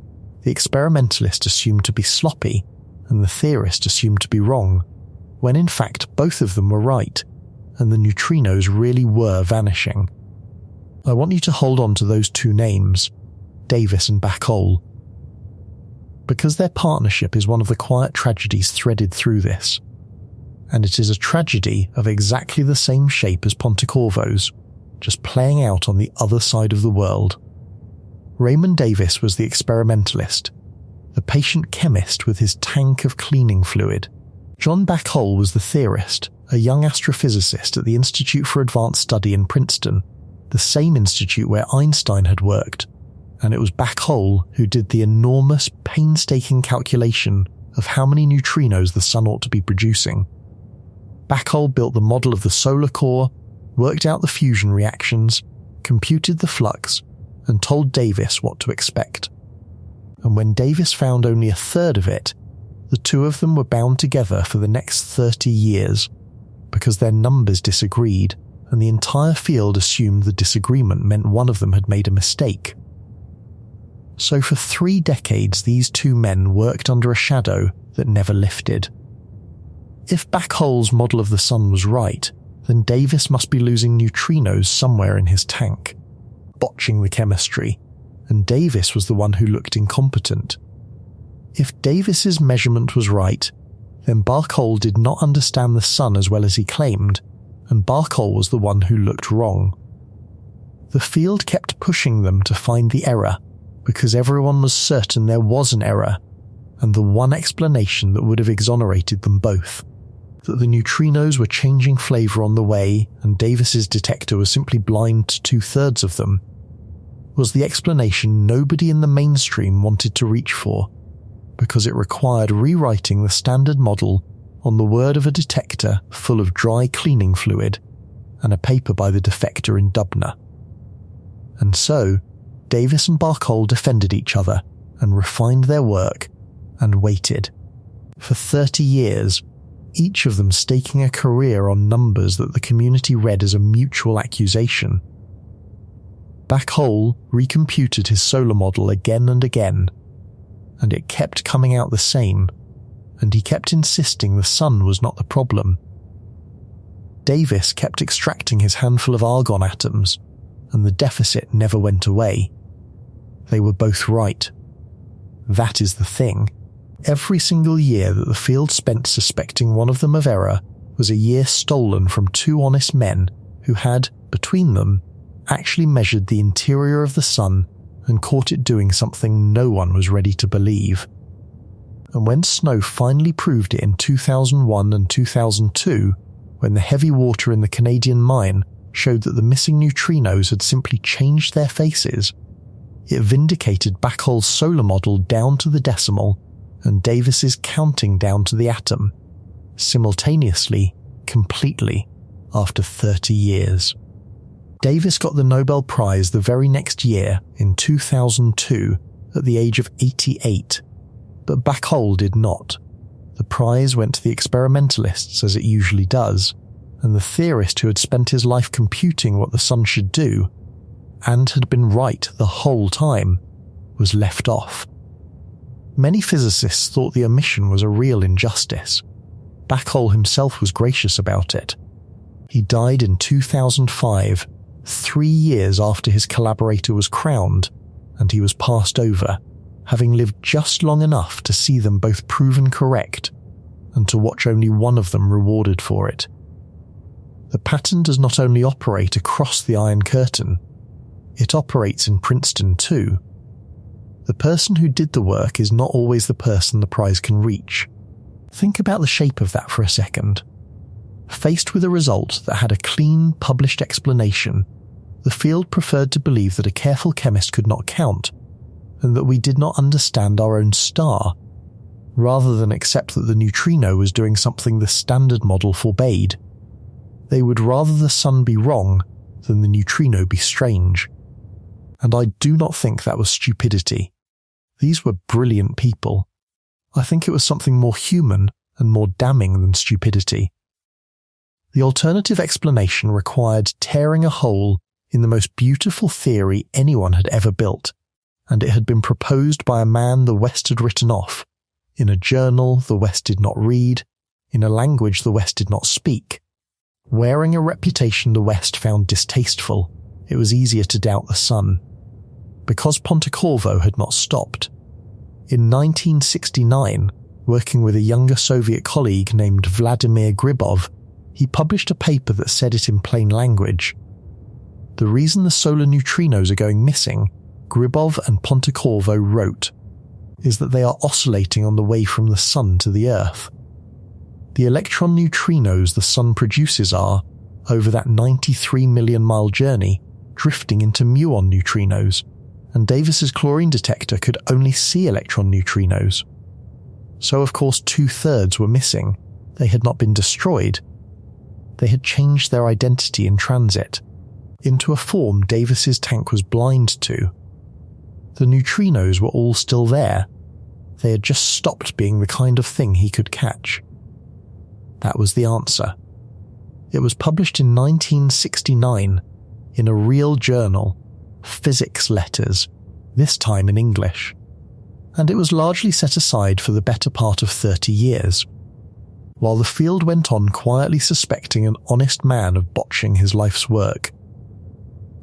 [SPEAKER 1] The experimentalist assumed to be sloppy, and the theorist assumed to be wrong, when in fact both of them were right, and the neutrinos really were vanishing. I want you to hold on to those two names, Davis and Bacol, because their partnership is one of the quiet tragedies threaded through this, and it is a tragedy of exactly the same shape as Pontecorvo's, just playing out on the other side of the world. Raymond Davis was the experimentalist, the patient chemist with his tank of cleaning fluid. John Bacol was the theorist, a young astrophysicist at the Institute for Advanced Study in Princeton, the same institute where Einstein had worked, and it was Bacol who did the enormous, painstaking calculation of how many neutrinos the sun ought to be producing. Bacol built the model of the solar core, worked out the fusion reactions, computed the flux, and told Davis what to expect. And when Davis found only 1/3 of it, the two of them were bound together for the next 30 years, because their numbers disagreed, and the entire field assumed the disagreement meant one of them had made a mistake. So for 3 decades these two men worked under a shadow that never lifted. If Bachol's model of the sun was right, then Davis must be losing neutrinos somewhere in his tank, botching the chemistry, and Davis was the one who looked incompetent. If Davis's measurement was right, then Bacol did not understand the sun as well as he claimed, and Bacol was the one who looked wrong. The field kept pushing them to find the error, because everyone was certain there was an error, and the one explanation that would have exonerated them both, that the neutrinos were changing flavour on the way and Davis's detector was simply blind to 2/3 of them, was the explanation nobody in the mainstream wanted to reach for, because it required rewriting the standard model on the word of a detector full of dry cleaning fluid and a paper by the defector in Dubna. And so, Davis and Bacol defended each other and refined their work and waited. For 30 years, each of them staking a career on numbers that the community read as a mutual accusation. Bacol recomputed his solar model again and again, and it kept coming out the same, and he kept insisting the sun was not the problem. Davis kept extracting his handful of argon atoms, and the deficit never went away. They were both right. That is the thing. Every single year that the field spent suspecting one of them of error was a year stolen from two honest men who had, between them, actually measured the interior of the sun and caught it doing something no one was ready to believe. And when Snow finally proved it in 2001 and 2002, when the heavy water in the Canadian mine showed that the missing neutrinos had simply changed their faces, it vindicated Bacol's solar model down to the decimal and Davis's counting down to the atom, simultaneously, completely, after 30 years. Davis got the Nobel Prize the very next year, in 2002, at the age of 88, but Bacol did not. The prize went to the experimentalists, as it usually does, and the theorist who had spent his life computing what the sun should do, and had been right the whole time, was left off. Many physicists thought the omission was a real injustice. Bacol himself was gracious about it. He died in 2005, 3 years after his collaborator was crowned, and he was passed over, having lived just long enough to see them both proven correct, and to watch only one of them rewarded for it. The pattern does not only operate across the Iron Curtain, it operates in Princeton too. The person who did the work is not always the person the prize can reach. Think about the shape of that for a second. Faced with a result that had a clean, published explanation, the field preferred to believe that a careful chemist could not count, and that we did not understand our own star, rather than accept that the neutrino was doing something the standard model forbade. They would rather the sun be wrong than the neutrino be strange. And I do not think that was stupidity. These were brilliant people. I think it was something more human and more damning than stupidity. The alternative explanation required tearing a hole in the most beautiful theory anyone had ever built, and it had been proposed by a man the West had written off, in a journal the West did not read, in a language the West did not speak. Wearing a reputation the West found distasteful, it was easier to doubt the sun. Because Pontecorvo had not stopped. In 1969, working with a younger Soviet colleague named Vladimir Gribov, he published a paper that said it in plain language. The reason the solar neutrinos are going missing, Gribov and Pontecorvo wrote, is that they are oscillating on the way from the sun to the Earth. The electron neutrinos the sun produces are, over that 93 million mile journey, drifting into muon neutrinos, and Davis's chlorine detector could only see electron neutrinos. So of course 2/3 were missing. They had not been destroyed. They had changed their identity in transit, into a form Davis's tank was blind to. The neutrinos were all still there. They had just stopped being the kind of thing he could catch. That was the answer. It was published in 1969 in a real journal, Physics Letters, this time in English, and it was largely set aside for the better part of 30 years. while the field went on quietly suspecting an honest man of botching his life's work.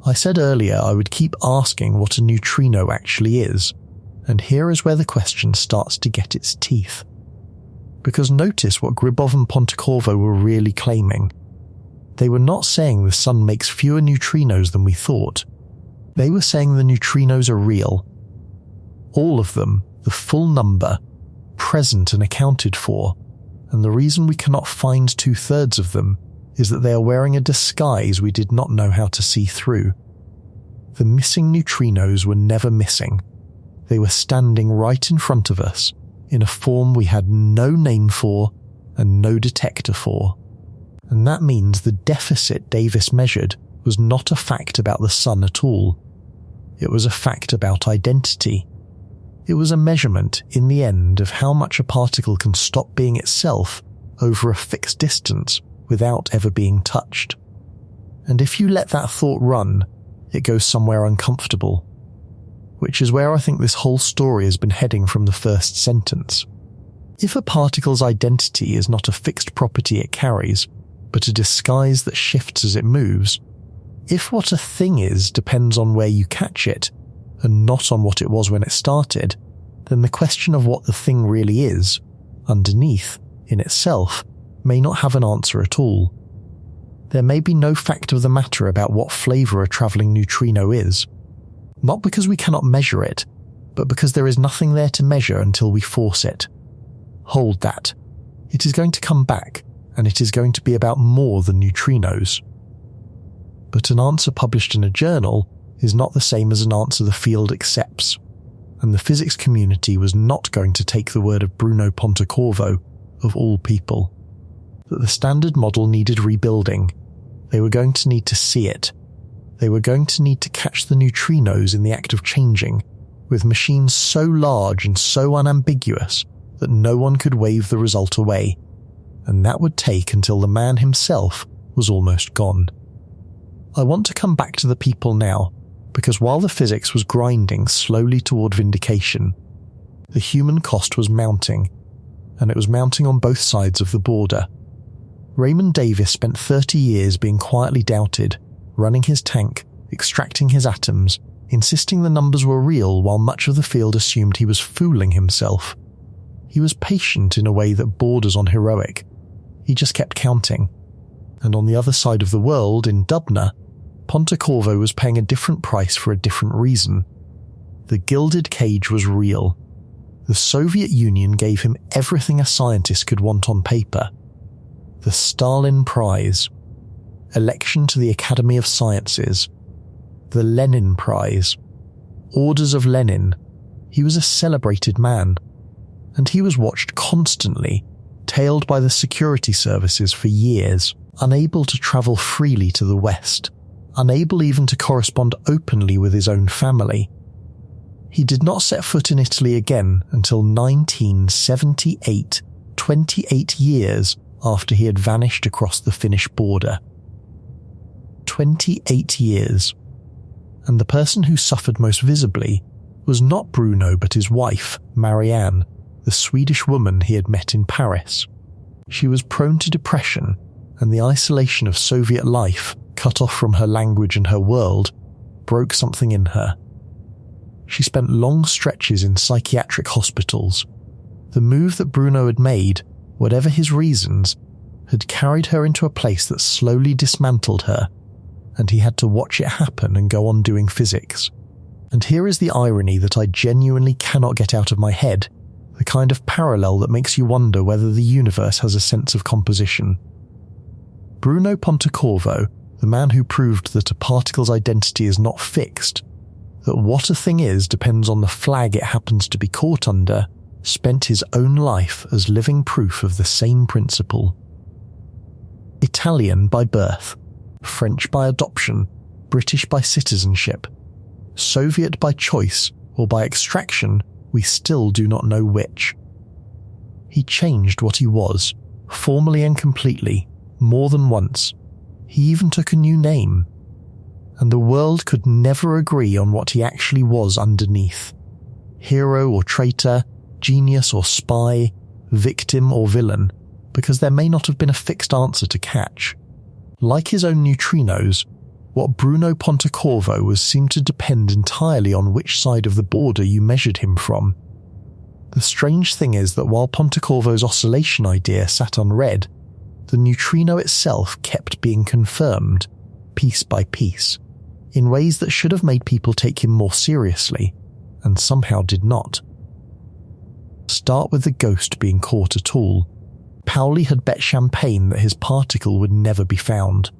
[SPEAKER 1] I said earlier I would keep asking what a neutrino actually is, and here is where the question starts to get its teeth. Because notice what Gribov and Pontecorvo were really claiming. They were not saying the sun makes fewer neutrinos than we thought. They were saying the neutrinos are real. All of them, the full number, present and accounted for, and the reason we cannot find 2/3 of them is that they are wearing a disguise we did not know how to see through. The missing neutrinos were never missing. They were standing right in front of us, in a form we had no name for and no detector for. And that means the deficit Davis measured was not a fact about the sun at all. It was a fact about identity. It was a measurement, in the end, of how much a particle can stop being itself over a fixed distance without ever being touched. And if you let that thought run, it goes somewhere uncomfortable. Which is where I think this whole story has been heading from the first sentence. If a particle's identity is not a fixed property it carries, but a disguise that shifts as it moves, if what a thing is depends on where you catch it, and not on what it was when it started, then the question of what the thing really is, underneath, in itself, may not have an answer at all. There may be no fact of the matter about what flavour a travelling neutrino is, not because we cannot measure it, but because there is nothing there to measure until we force it. Hold that. It is going to come back, and it is going to be about more than neutrinos. But an answer published in a journal is not the same as an answer the field accepts, and the physics community was not going to take the word of Bruno Pontecorvo, of all people, that the standard model needed rebuilding. They were going to need to see it. They were going to need to catch the neutrinos in the act of changing, with machines so large and so unambiguous that no one could wave the result away, and that would take until the man himself was almost gone. I want to come back to the people now, because while the physics was grinding slowly toward vindication, the human cost was mounting, and it was mounting on both sides of the border. Raymond Davis spent 30 years being quietly doubted, running his tank, extracting his atoms, insisting the numbers were real while much of the field assumed he was fooling himself. He was patient in a way that borders on heroic. He just kept counting. And on the other side of the world, in Dubna, Pontecorvo was paying a different price for a different reason. The gilded cage was real. The Soviet Union gave him everything a scientist could want on paper. The Stalin Prize, election to the Academy of Sciences, the Lenin Prize, Orders of Lenin. He was a celebrated man, and he was watched constantly, tailed by the security services for years, unable to travel freely to the West, unable even to correspond openly with his own family. He did not set foot in Italy again until 1978, 28 years after he had vanished across the Finnish border. 28 years. And the person who suffered most visibly was not Bruno but his wife, Marianne, the Swedish woman he had met in Paris. She was prone to depression, and the isolation of Soviet life, cut off from her language and her world, broke something in her. She spent long stretches in psychiatric hospitals. The move that Bruno had made, whatever his reasons, had carried her into a place that slowly dismantled her, and he had to watch it happen and go on doing physics. And here is the irony that I genuinely cannot get out of my head, the kind of parallel that makes you wonder whether the universe has a sense of composition. Bruno Pontecorvo, the man who proved that a particle's identity is not fixed, that what a thing is depends on the flag it happens to be caught under, spent his own life as living proof of the same principle. Italian by birth, French by adoption, British by citizenship, Soviet by choice or by extraction, we still do not know which. He changed what he was, formally and completely, more than once. He even took a new name. And the world could never agree on what he actually was underneath. Hero or traitor, genius or spy, victim or villain, because there may not have been a fixed answer to catch. Like his own neutrinos, what Bruno Pontecorvo was seemed to depend entirely on which side of the border you measured him from. The strange thing is that while Pontecorvo's oscillation idea sat unread, the neutrino itself kept being confirmed, piece by piece, in ways that should have made people take him more seriously, and somehow did not. Start with the ghost being caught at all. Pauli had bet champagne that his particle would never be found.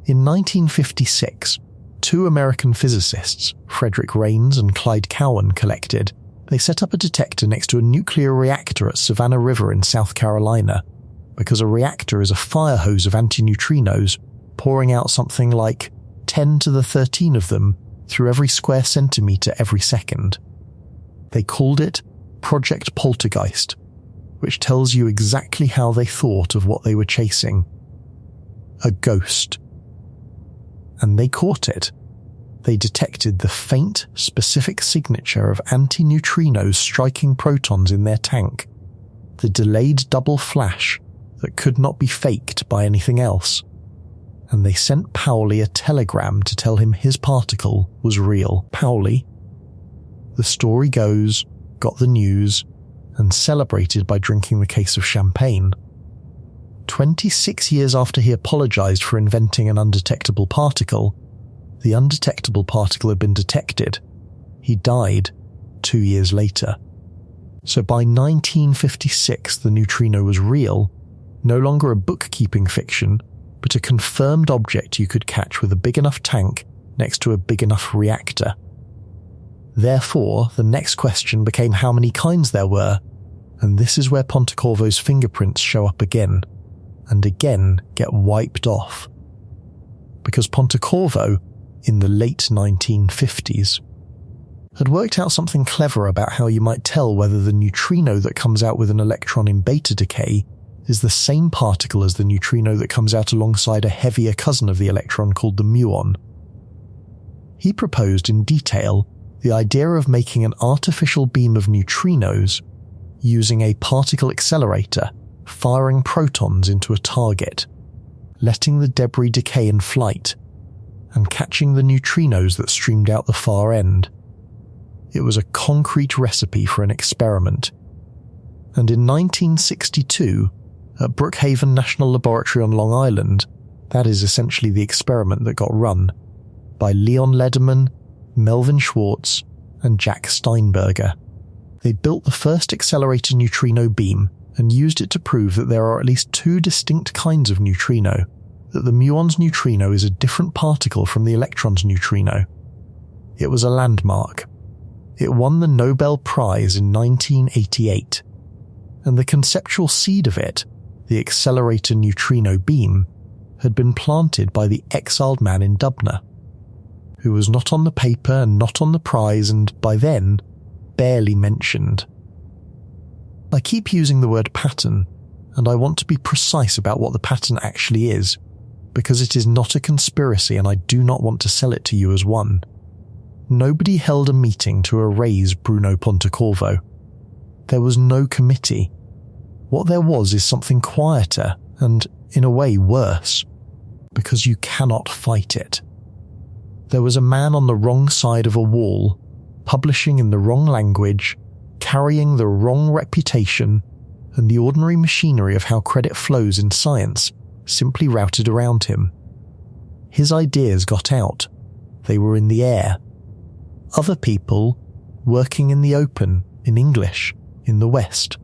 [SPEAKER 1] In 1956, two American physicists, Frederick Raines and Clyde Cowan, collected. They set up a detector next to a nuclear reactor at Savannah River in South Carolina, because a reactor is a fire hose of antineutrinos, pouring out something like 10 to the 13 of them through every square centimetre every second. They called it Project Poltergeist, which tells you exactly how they thought of what they were chasing. A ghost. And they caught it. They detected the faint, specific signature of antineutrinos striking protons in their tank, the delayed double flash that could not be faked by anything else. And they sent Pauli a telegram to tell him his particle was real. Pauli, the story goes, got the news, and celebrated by drinking the case of champagne. 26 years after he apologized for inventing an undetectable particle, the undetectable particle had been detected. He died 2 years later. So by 1956, the neutrino was real, no longer a bookkeeping fiction, but a confirmed object you could catch with a big enough tank next to a big enough reactor. Therefore, the next question became how many kinds there were, and this is where Pontecorvo's fingerprints show up again, and again get wiped off. Because Pontecorvo, in the late 1950s, had worked out something clever about how you might tell whether the neutrino that comes out with an electron in beta decay is the same particle as the neutrino that comes out alongside a heavier cousin of the electron called the muon. He proposed in detail the idea of making an artificial beam of neutrinos using a particle accelerator firing protons into a target, letting the debris decay in flight, and catching the neutrinos that streamed out the far end. It was a concrete recipe for an experiment. And in 1962, at Brookhaven National Laboratory on Long Island, that is essentially the experiment that got run, by Leon Lederman, Melvin Schwartz, and Jack Steinberger. They built the first accelerator neutrino beam and used it to prove that there are at least two distinct kinds of neutrino, that the muon's neutrino is a different particle from the electron's neutrino. It was a landmark. It won the Nobel Prize in 1988, and the conceptual seed of it, the accelerator neutrino beam, had been planted by the exiled man in Dubna, who was not on the paper and not on the prize and, by then, barely mentioned. I keep using the word pattern, and I want to be precise about what the pattern actually is, because it is not a conspiracy and I do not want to sell it to you as one. Nobody held a meeting to erase Bruno Pontecorvo. There was no committee. What there was is something quieter and, in a way, worse, because you cannot fight it. There was a man on the wrong side of a wall, publishing in the wrong language, carrying the wrong reputation, and the ordinary machinery of how credit flows in science simply routed around him. His ideas got out. They were in the air. Other people, working in the open, in English, in the West,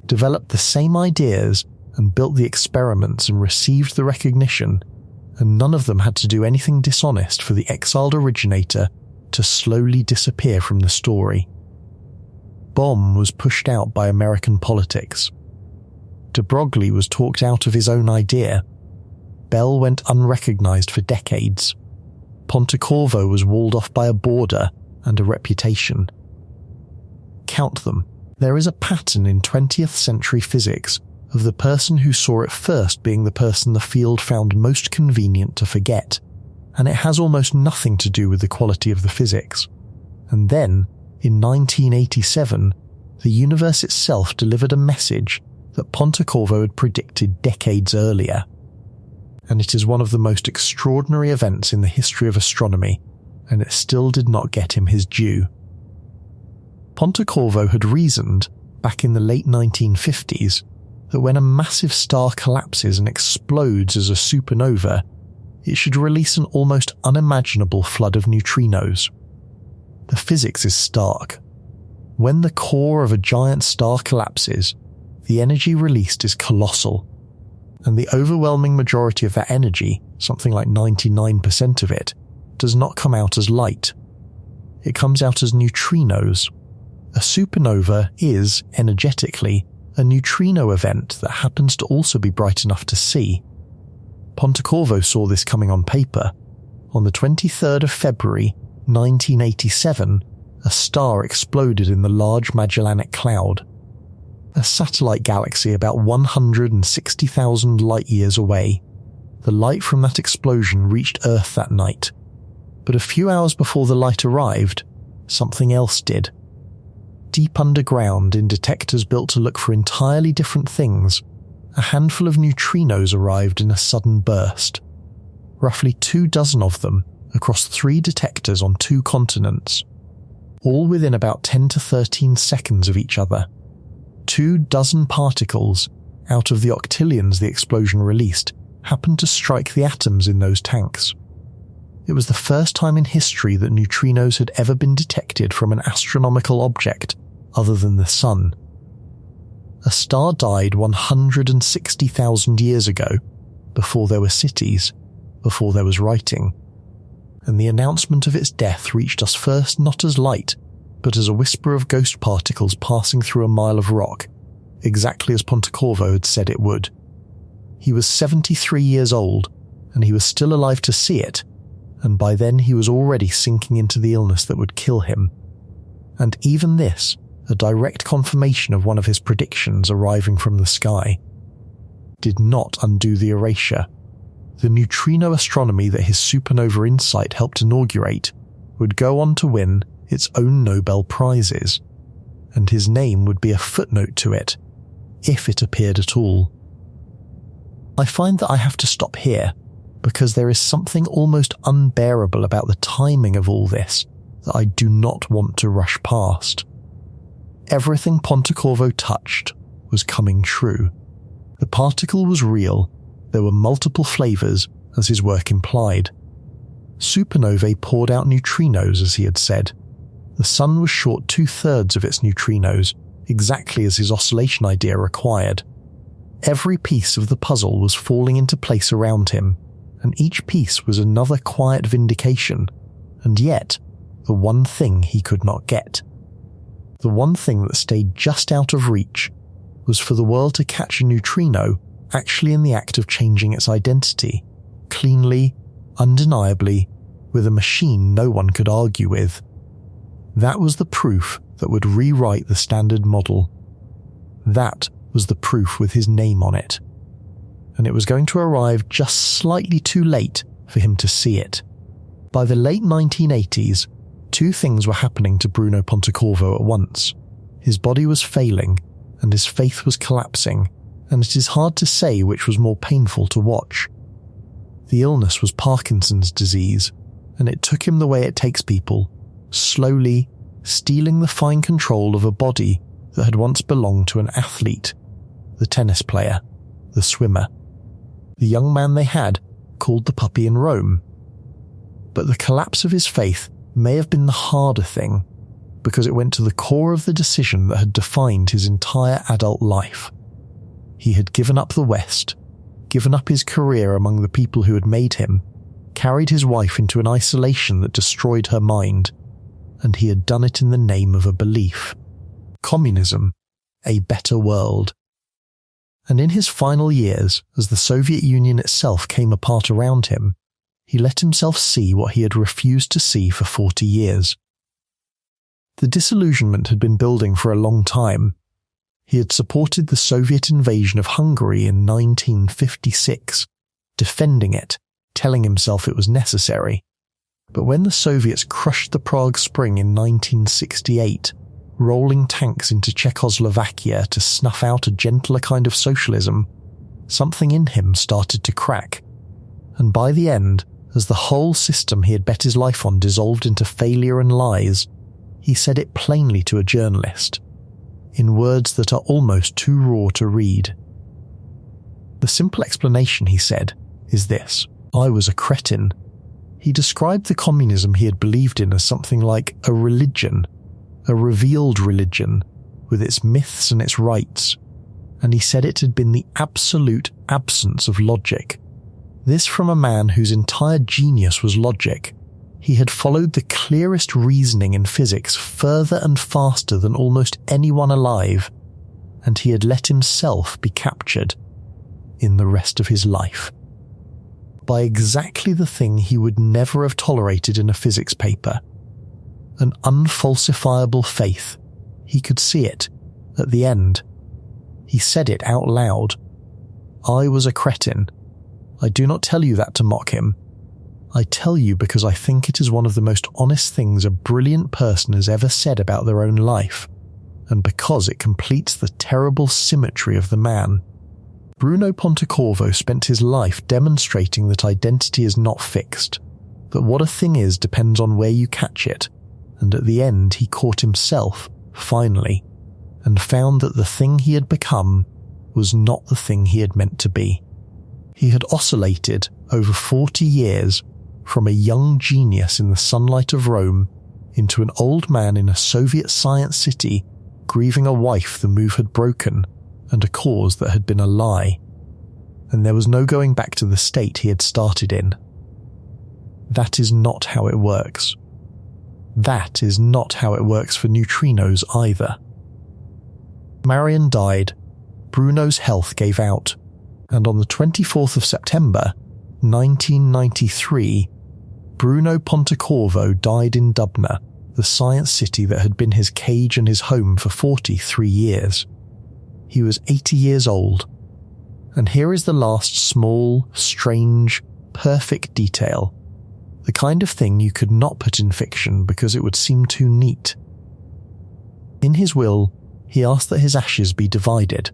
[SPEAKER 1] developed the same ideas and built the experiments and received the recognition, and none of them had to do anything dishonest for the exiled originator to slowly disappear from the story. Bohm was pushed out by American politics. De Broglie was talked out of his own idea. Bell went unrecognized for decades. Pontecorvo was walled off by a border and a reputation. Count them. There is a pattern in 20th century physics of the person who saw it first being the person the field found most convenient to forget, and it has almost nothing to do with the quality of the physics. And then, in 1987, the universe itself delivered a message that Pontecorvo had predicted decades earlier. And it is one of the most extraordinary events in the history of astronomy, and it still did not get him his due. Pontecorvo had reasoned, back in the late 1950s, that when a massive star collapses and explodes as a supernova, it should release an almost unimaginable flood of neutrinos. The physics is stark. When the core of a giant star collapses, the energy released is colossal, and the overwhelming majority of that energy, something like 99% of it, does not come out as light. It comes out as neutrinos. A supernova is, energetically, a neutrino event that happens to also be bright enough to see. Pontecorvo saw this coming on paper. On the 23rd of February, 1987, a star exploded in the Large Magellanic Cloud, a satellite galaxy about 160,000 light-years away. The light from that explosion reached Earth that night. But a few hours before the light arrived, something else did. Deep underground, in detectors built to look for entirely different things, a handful of neutrinos arrived in a sudden burst. Roughly 24 of them, across 3 detectors on 2 continents. All within about 10 to 13 seconds of each other. 24 particles, out of the octillions the explosion released, happened to strike the atoms in those tanks. It was the first time in history that neutrinos had ever been detected from an astronomical object other than the Sun. A star died 160,000 years ago, before there were cities, before there was writing, and the announcement of its death reached us first not as light, but as a whisper of ghost particles passing through a mile of rock, exactly as Pontecorvo had said it would. He was 73 years old, and he was still alive to see it, and by then he was already sinking into the illness that would kill him. And even this, a direct confirmation of one of his predictions arriving from the sky, did not undo the erasure. The neutrino astronomy that his supernova insight helped inaugurate would go on to win its own Nobel Prizes, and his name would be a footnote to it, if it appeared at all. I find that I have to stop here, because there is something almost unbearable about the timing of all this that I do not want to rush past. Everything Pontecorvo touched was coming true. The particle was real. There were multiple flavors, as his work implied. Supernovae poured out neutrinos, as he had said. The Sun was short 2/3 of its neutrinos, exactly as his oscillation idea required. Every piece of the puzzle was falling into place around him, and each piece was another quiet vindication, and yet, the one thing he could not get. The one thing that stayed just out of reach was for the world to catch a neutrino actually in the act of changing its identity, cleanly, undeniably, with a machine no one could argue with. That was the proof that would rewrite the standard model. That was the proof with his name on it. And it was going to arrive just slightly too late for him to see it. By the late 1980s, 2 things were happening to Bruno Pontecorvo at once. His body was failing, and his faith was collapsing, and it is hard to say which was more painful to watch. The illness was Parkinson's disease, and it took him the way it takes people, slowly stealing the fine control of a body that had once belonged to an athlete, the tennis player, the swimmer, the young man they had called the puppy in Rome. But the collapse of his faith may have been the harder thing, because it went to the core of the decision that had defined his entire adult life. He had given up the West, given up his career among the people who had made him, carried his wife into an isolation that destroyed her mind, and he had done it in the name of a belief. Communism, a better world. And in his final years, as the Soviet Union itself came apart around him, he let himself see what he had refused to see for 40 years. The disillusionment had been building for a long time. He had supported the Soviet invasion of Hungary in 1956, defending it, telling himself it was necessary. But when the Soviets crushed the Prague Spring in 1968, rolling tanks into Czechoslovakia to snuff out a gentler kind of socialism, something in him started to crack. And by the end, as the whole system he had bet his life on dissolved into failure and lies, he said it plainly to a journalist, in words that are almost too raw to read. The simple explanation, he said, is this: I was a cretin. He described the communism he had believed in as something like a religion, a revealed religion, with its myths and its rites, and he said it had been the absolute absence of logic. This from a man whose entire genius was logic. He had followed the clearest reasoning in physics further and faster than almost anyone alive, and he had let himself be captured in the rest of his life by exactly the thing he would never have tolerated in a physics paper, an unfalsifiable faith. He could see it at the end. He said it out loud. I was a cretin. I do not tell you that to mock him. I tell you because I think it is one of the most honest things a brilliant person has ever said about their own life, and because it completes the terrible symmetry of the man. Bruno Pontecorvo spent his life demonstrating that identity is not fixed, that what a thing is depends on where you catch it, and at the end he caught himself, finally, and found that the thing he had become was not the thing he had meant to be. He had oscillated over 40 years from a young genius in the sunlight of Rome into an old man in a Soviet science city grieving a wife the move had broken and a cause that had been a lie, and there was no going back to the state he had started in. That is not how it works. That is not how it works for neutrinos either. Marion died, Bruno's health gave out, and on the 24th of September, 1993, Bruno Pontecorvo died in Dubna, the science city that had been his cage and his home for 43 years. He was 80 years old. And here is the last small, strange, perfect detail. The kind of thing you could not put in fiction because it would seem too neat. In his will, he asked that his ashes be divided.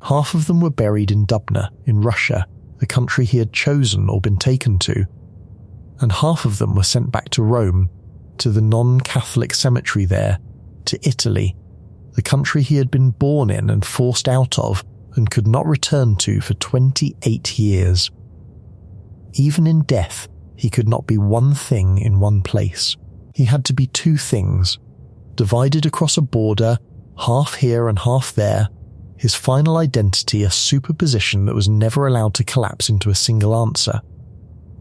[SPEAKER 1] Half of them were buried in Dubna, in Russia, the country he had chosen or been taken to, and half of them were sent back to Rome, to the non-Catholic cemetery there, to Italy, the country he had been born in and forced out of and could not return to for 28 years. Even in death, he could not be one thing in one place. He had to be two things, divided across a border, half here and half there, his final identity a superposition that was never allowed to collapse into a single answer.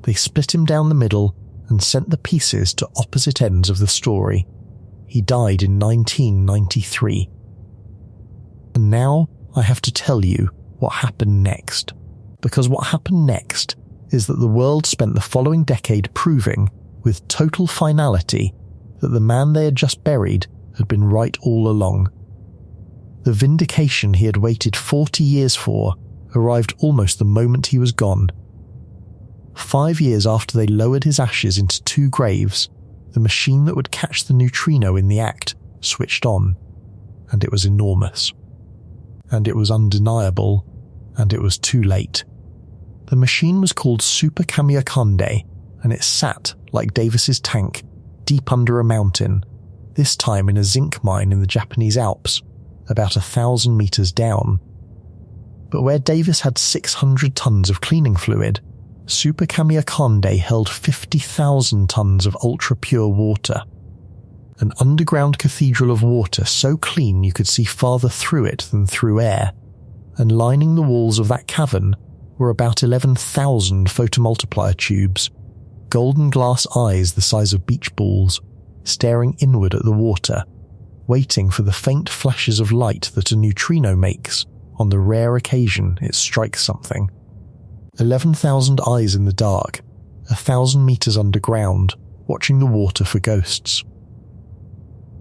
[SPEAKER 1] They split him down the middle and sent the pieces to opposite ends of the story. He died in 1993. And now I have to tell you what happened next. Because what happened next is that the world spent the following decade proving, with total finality, that the man they had just buried had been right all along. The vindication he had waited 40 years for arrived almost the moment he was gone. 5 years after they lowered his ashes into 2 graves, the machine that would catch the neutrino in the act switched on, and it was enormous. And it was undeniable, and it was too late. The machine was called Super-Kamiokande, and it sat, like Davis's tank, deep under a mountain, this time in a zinc mine in the Japanese Alps, about 1,000 meters down. But where Davis had 600 tons of cleaning fluid, Super-Kamiokande held 50,000 tons of ultra-pure water. An underground cathedral of water so clean you could see farther through it than through air, and lining the walls of that cavern were about 11,000 photomultiplier tubes, golden glass eyes the size of beach balls, staring inward at the water, waiting for the faint flashes of light that a neutrino makes on the rare occasion it strikes something. 11,000 eyes in the dark, 1,000 meters underground, watching the water for ghosts.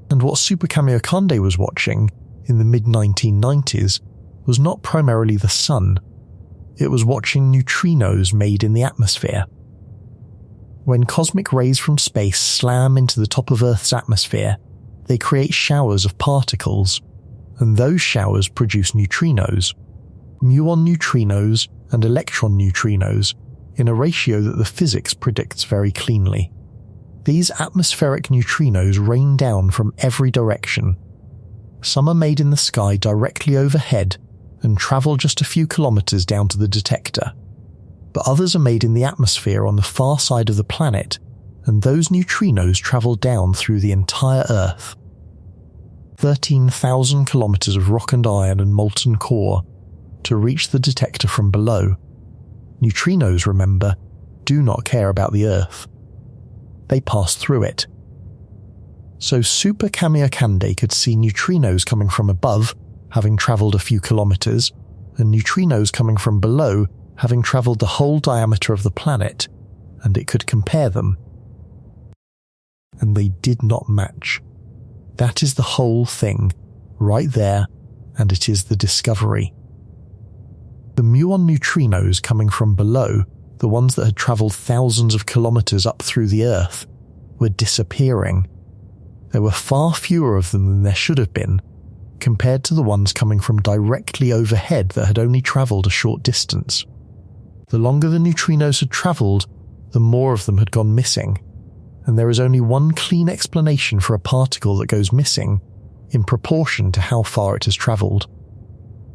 [SPEAKER 1] And what Super-Kamiokande was watching, in the mid-1990s, was not primarily the sun. It was watching neutrinos made in the atmosphere. When cosmic rays from space slam into the top of Earth's atmosphere, they create showers of particles, and those showers produce neutrinos, muon neutrinos and electron neutrinos, in a ratio that the physics predicts very cleanly. These atmospheric neutrinos rain down from every direction. Some are made in the sky directly overhead and travel just a few kilometers down to the detector, but others are made in the atmosphere on the far side of the planet, and those neutrinos travel down through the entire Earth. 13,000 kilometers of rock and iron and molten core to reach the detector from below. Neutrinos, remember, do not care about the Earth. They pass through it. So Super-Kamiokande could see neutrinos coming from above, having travelled a few kilometers, and neutrinos coming from below, having travelled the whole diameter of the planet, and it could compare them. And they did not match. That is the whole thing, right there, and it is the discovery. The muon neutrinos coming from below, the ones that had travelled thousands of kilometers up through the Earth, were disappearing. There were far fewer of them than there should have been, compared to the ones coming from directly overhead that had only travelled a short distance. The longer the neutrinos had travelled, the more of them had gone missing, and there is only one clean explanation for a particle that goes missing in proportion to how far it has travelled.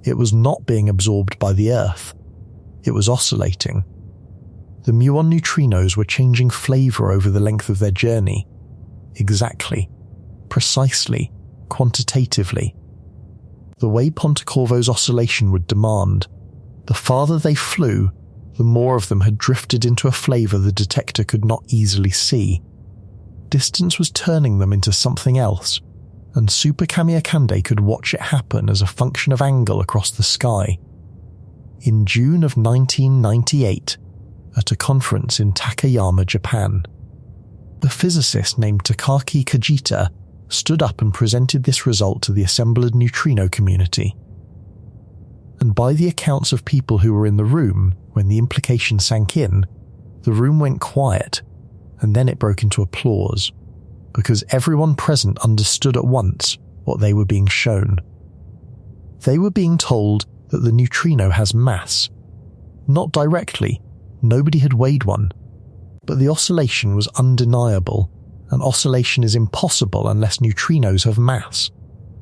[SPEAKER 1] It was not being absorbed by the Earth. It was oscillating. The muon neutrinos were changing flavour over the length of their journey. Exactly. Precisely. Quantitatively. The way Pontecorvo's oscillation would demand. The farther they flew, the more of them had drifted into a flavour the detector could not easily see. Distance was turning them into something else, and Super-Kamiokande could watch it happen as a function of angle across the sky. In June of 1998, at a conference in Takayama, Japan, a physicist named Takaaki Kajita stood up and presented this result to the assembled neutrino community. And by the accounts of people who were in the room when the implication sank in, the room went quiet, and then it broke into applause, because everyone present understood at once what they were being shown. They were being told that the neutrino has mass. Not directly, nobody had weighed one, but the oscillation was undeniable, and oscillation is impossible unless neutrinos have mass,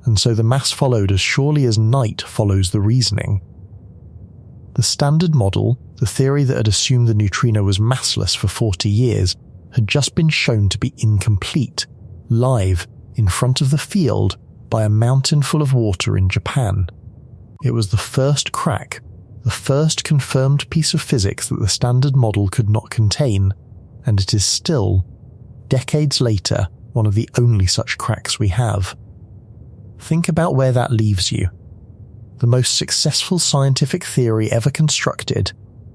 [SPEAKER 1] and so the mass followed as surely as night follows the reasoning. The standard model, the theory that had assumed the neutrino was massless for 40 years, had just been shown to be incomplete, live, in front of the field, by a mountain full of water in Japan. It was the first crack, the first confirmed piece of physics that the standard model could not contain, and it is still, decades later, one of the only such cracks we have. Think about where that leaves you. The most successful scientific theory ever constructed,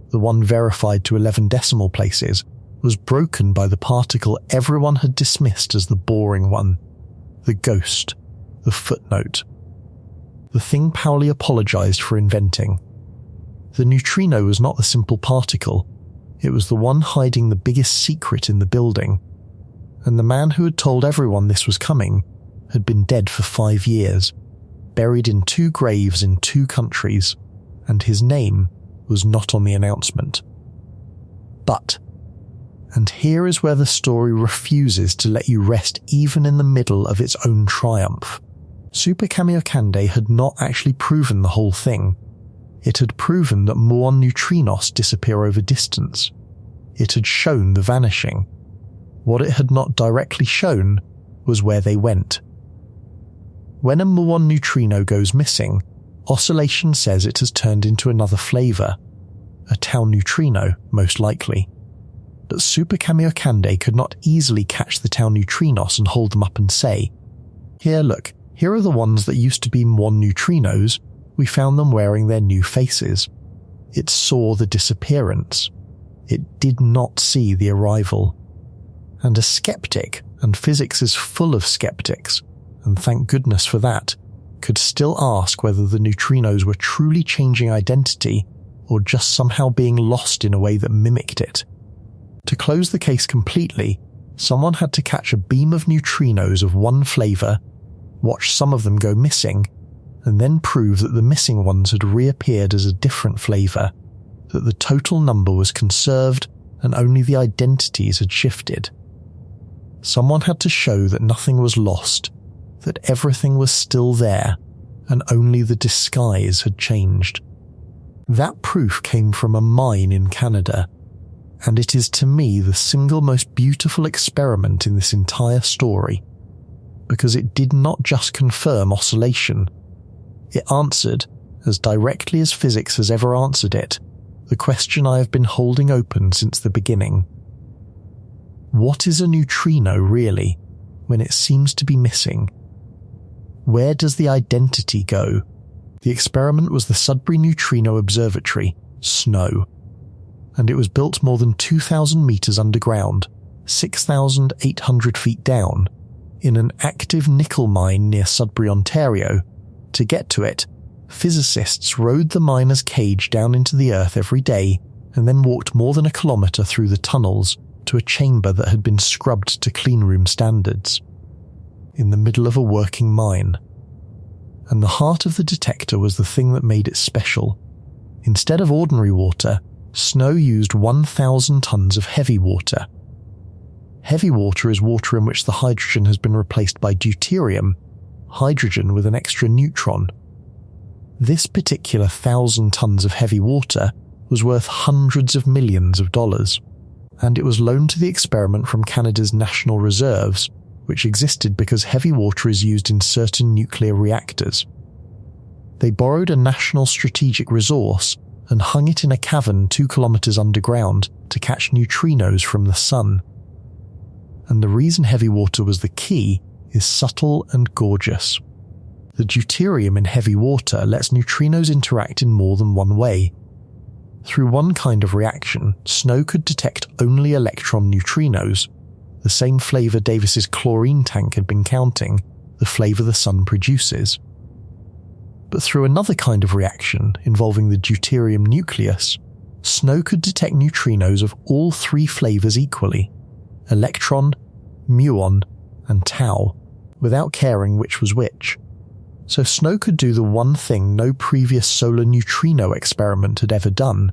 [SPEAKER 1] the one verified to 11 decimal places, was broken by the particle everyone had dismissed as the boring one, the ghost, the footnote, the thing Pauli apologized for inventing. The neutrino was not the simple particle, it was the one hiding the biggest secret in the building, and the man who had told everyone this was coming had been dead for 5 years, buried in 2 graves in 2 countries, and his name was not on the announcement. But, and here is where the story refuses to let you rest even in the middle of its own triumph. Super-Kamiokande had not actually proven the whole thing. It had proven that muon neutrinos disappear over distance. It had shown the vanishing. What it had not directly shown was where they went. When a muon neutrino goes missing, oscillation says it has turned into another flavour, a tau neutrino, most likely. But Super-Kamiokande could not easily catch the tau neutrinos and hold them up and say, "Here, look, here are the ones that used to be muon neutrinos, we found them wearing their new faces." It saw the disappearance. It did not see the arrival. And a skeptic, and physics is full of skeptics, and thank goodness for that, could still ask whether the neutrinos were truly changing identity or just somehow being lost in a way that mimicked it. To close the case completely, someone had to catch a beam of neutrinos of one flavour watch some of them go missing, and then prove that the missing ones had reappeared as a different flavour, that the total number was conserved and only the identities had shifted. Someone had to show that nothing was lost, that everything was still there, and only the disguise had changed. That proof came from a mine in Canada, and it is to me the single most beautiful experiment in this entire story, because it did not just confirm oscillation. It answered, as directly as physics has ever answered it, the question I have been holding open since the beginning. What is a neutrino really, when it seems to be missing? Where does the identity go? The experiment was the Sudbury Neutrino Observatory, SNO, and it was built more than 2,000 metres underground, 6,800 feet down, in an active nickel mine near Sudbury, Ontario. To get to it, physicists rode the miner's cage down into the earth every day and then walked more than a kilometre through the tunnels to a chamber that had been scrubbed to cleanroom standards, in the middle of a working mine. And the heart of the detector was the thing that made it special. Instead of ordinary water, SNO used 1,000 tons of heavy water. Heavy water is water in which the hydrogen has been replaced by deuterium, hydrogen with an extra neutron. This particular 1,000 tons of heavy water was worth hundreds of millions of dollars, and it was loaned to the experiment from Canada's national reserves, which existed because heavy water is used in certain nuclear reactors. They borrowed a national strategic resource and hung it in a cavern 2 kilometres underground to catch neutrinos from the sun. And the reason heavy water was the key is subtle and gorgeous. The deuterium in heavy water lets neutrinos interact in more than one way. Through one kind of reaction, SNO could detect only electron neutrinos, the same flavour Davis's chlorine tank had been counting, the flavour the sun produces. But through another kind of reaction involving the deuterium nucleus, SNO could detect neutrinos of all 3 flavours equally: electron, muon, and tau, without caring which was which. So SNO could do the one thing no previous solar neutrino experiment had ever done.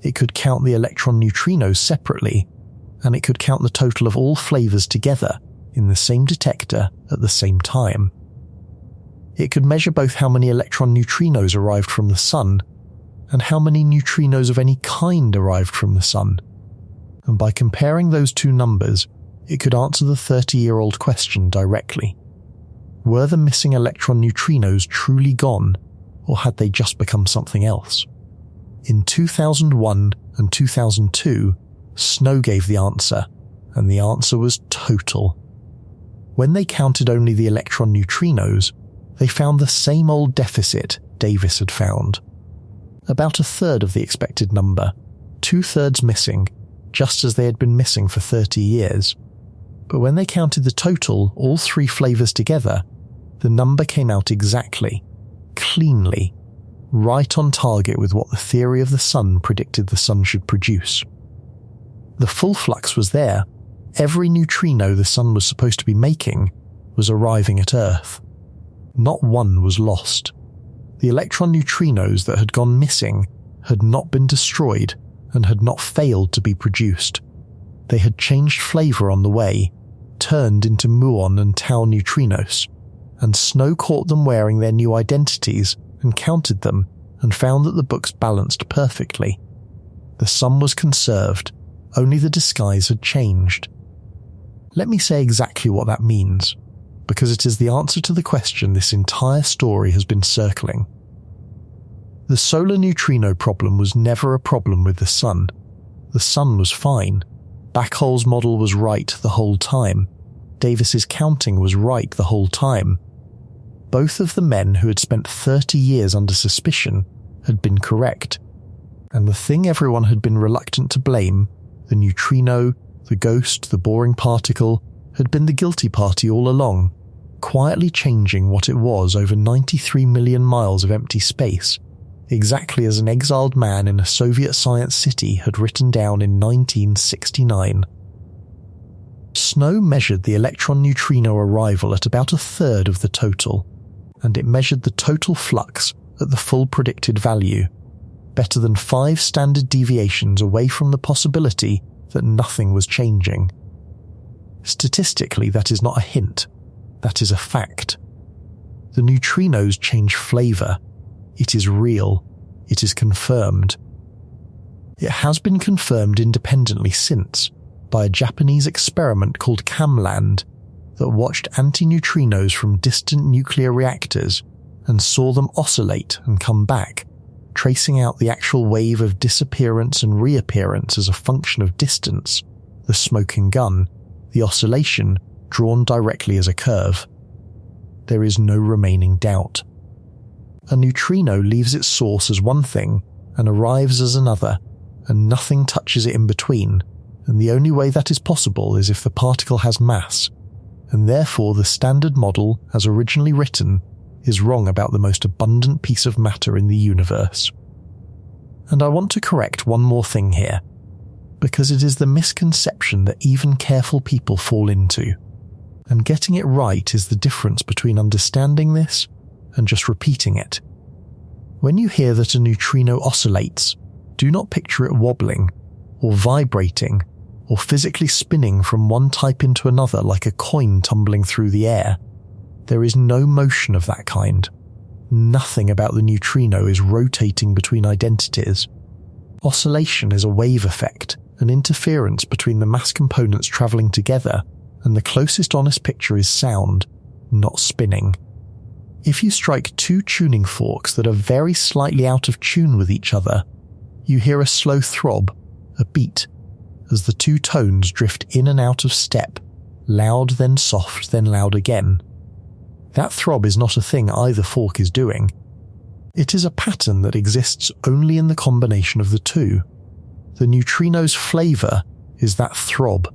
[SPEAKER 1] It could count the electron neutrinos separately, and it could count the total of all flavours together in the same detector at the same time. It could measure both how many electron neutrinos arrived from the sun and how many neutrinos of any kind arrived from the sun. And by comparing those two numbers, it could answer the 30-year-old question directly. Were the missing electron neutrinos truly gone, or had they just become something else? In 2001 and 2002, SNO gave the answer, and the answer was total. When they counted only the electron neutrinos, they found the same old deficit Davis had found. About 1/3 of the expected number, 2/3 missing, just as they had been missing for 30 years. But when they counted the total, all 3 flavours together, the number came out exactly, cleanly, right on target with what the theory of the sun predicted the sun should produce. The full flux was there. Every neutrino the sun was supposed to be making was arriving at Earth. Not one was lost. The electron neutrinos that had gone missing had not been destroyed and had not failed to be produced. They had changed flavour on the way, turned into muon and tau neutrinos, and SNO caught them wearing their new identities and counted them and found that the books balanced perfectly. The sun was conserved, only the disguise had changed. Let me say exactly what that means, because it is the answer to the question this entire story has been circling. The solar neutrino problem was never a problem with the sun. The sun was fine. Backhole's model was right the whole time. Davis's counting was right the whole time. Both of the men who had spent 30 years under suspicion had been correct. And the thing everyone had been reluctant to blame, the neutrino, the ghost, the boring particle, had been the guilty party all along, quietly changing what it was over 93 million miles of empty space, exactly as an exiled man in a Soviet science city had written down in 1969. Snow measured the electron-neutrino arrival at about a third of the total, and it measured the total flux at the full predicted value, better than 5 standard deviations away from the possibility that nothing was changing. Statistically, that is not a hint, that is a fact. The neutrinos change flavour. It is real. It is confirmed. It has been confirmed independently since, by a Japanese experiment called CAMLAND that watched antineutrinos from distant nuclear reactors and saw them oscillate and come back, tracing out the actual wave of disappearance and reappearance as a function of distance, the smoking gun, the oscillation drawn directly as a curve. There is no remaining doubt. A neutrino leaves its source as one thing and arrives as another, and nothing touches it in between, and the only way that is possible is if the particle has mass, and therefore the standard model, as originally written, is wrong about the most abundant piece of matter in the universe. And I want to correct one more thing here, because it is the misconception that even careful people fall into, and getting it right is the difference between understanding this and just repeating it. When you hear that a neutrino oscillates, do not picture it wobbling, or vibrating, or physically spinning from one type into another like a coin tumbling through the air. There is no motion of that kind. Nothing about the neutrino is rotating between identities. Oscillation is a wave effect, an interference between the mass components travelling together, and the closest honest picture is sound, not spinning. If you strike 2 tuning forks that are very slightly out of tune with each other, you hear a slow throb, a beat, as the 2 tones drift in and out of step, loud then soft then loud again. That throb is not a thing either fork is doing. It is a pattern that exists only in the combination of the 2. The neutrino's flavour is that throb.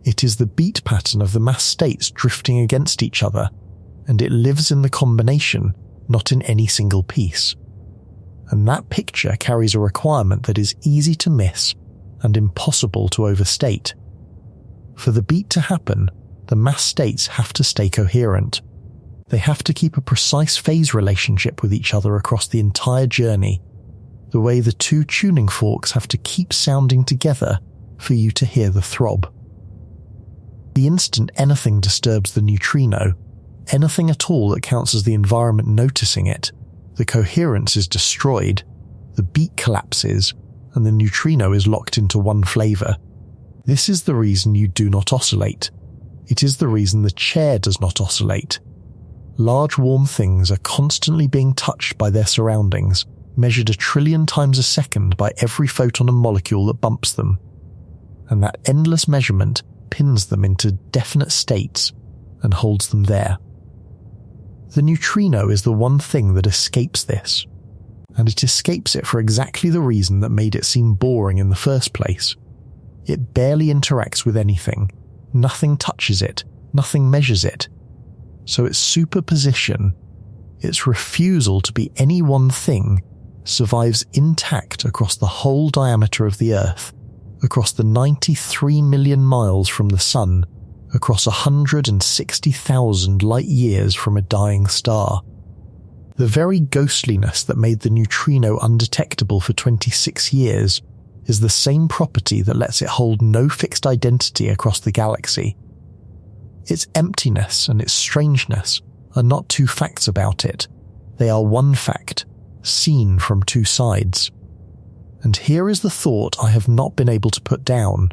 [SPEAKER 1] It is the beat pattern of the mass states drifting against each other, and it lives in the combination, not in any single piece. And that picture carries a requirement that is easy to miss and impossible to overstate. For the beat to happen, the mass states have to stay coherent. They have to keep a precise phase relationship with each other across the entire journey, the way the 2 tuning forks have to keep sounding together for you to hear the throb. The instant anything disturbs the neutrino, anything at all that counts as the environment noticing it, the coherence is destroyed, the beat collapses, and the neutrino is locked into one flavour. This is the reason you do not oscillate. It is the reason the chair does not oscillate. Large warm things are constantly being touched by their surroundings, measured 1 trillion times a second by every photon and molecule that bumps them. And that endless measurement pins them into definite states and holds them there. The neutrino is the one thing that escapes this, and it escapes it for exactly the reason that made it seem boring in the first place. It barely interacts with anything, nothing touches it, nothing measures it. So its superposition, its refusal to be any one thing, survives intact across the whole diameter of the Earth, across the 93 million miles from the Sun, across 160,000 light years from a dying star. The very ghostliness that made the neutrino undetectable for 26 years is the same property that lets it hold no fixed identity across the galaxy. Its emptiness and its strangeness are not 2 facts about it. They are one fact, seen from 2 sides. And here is the thought I have not been able to put down.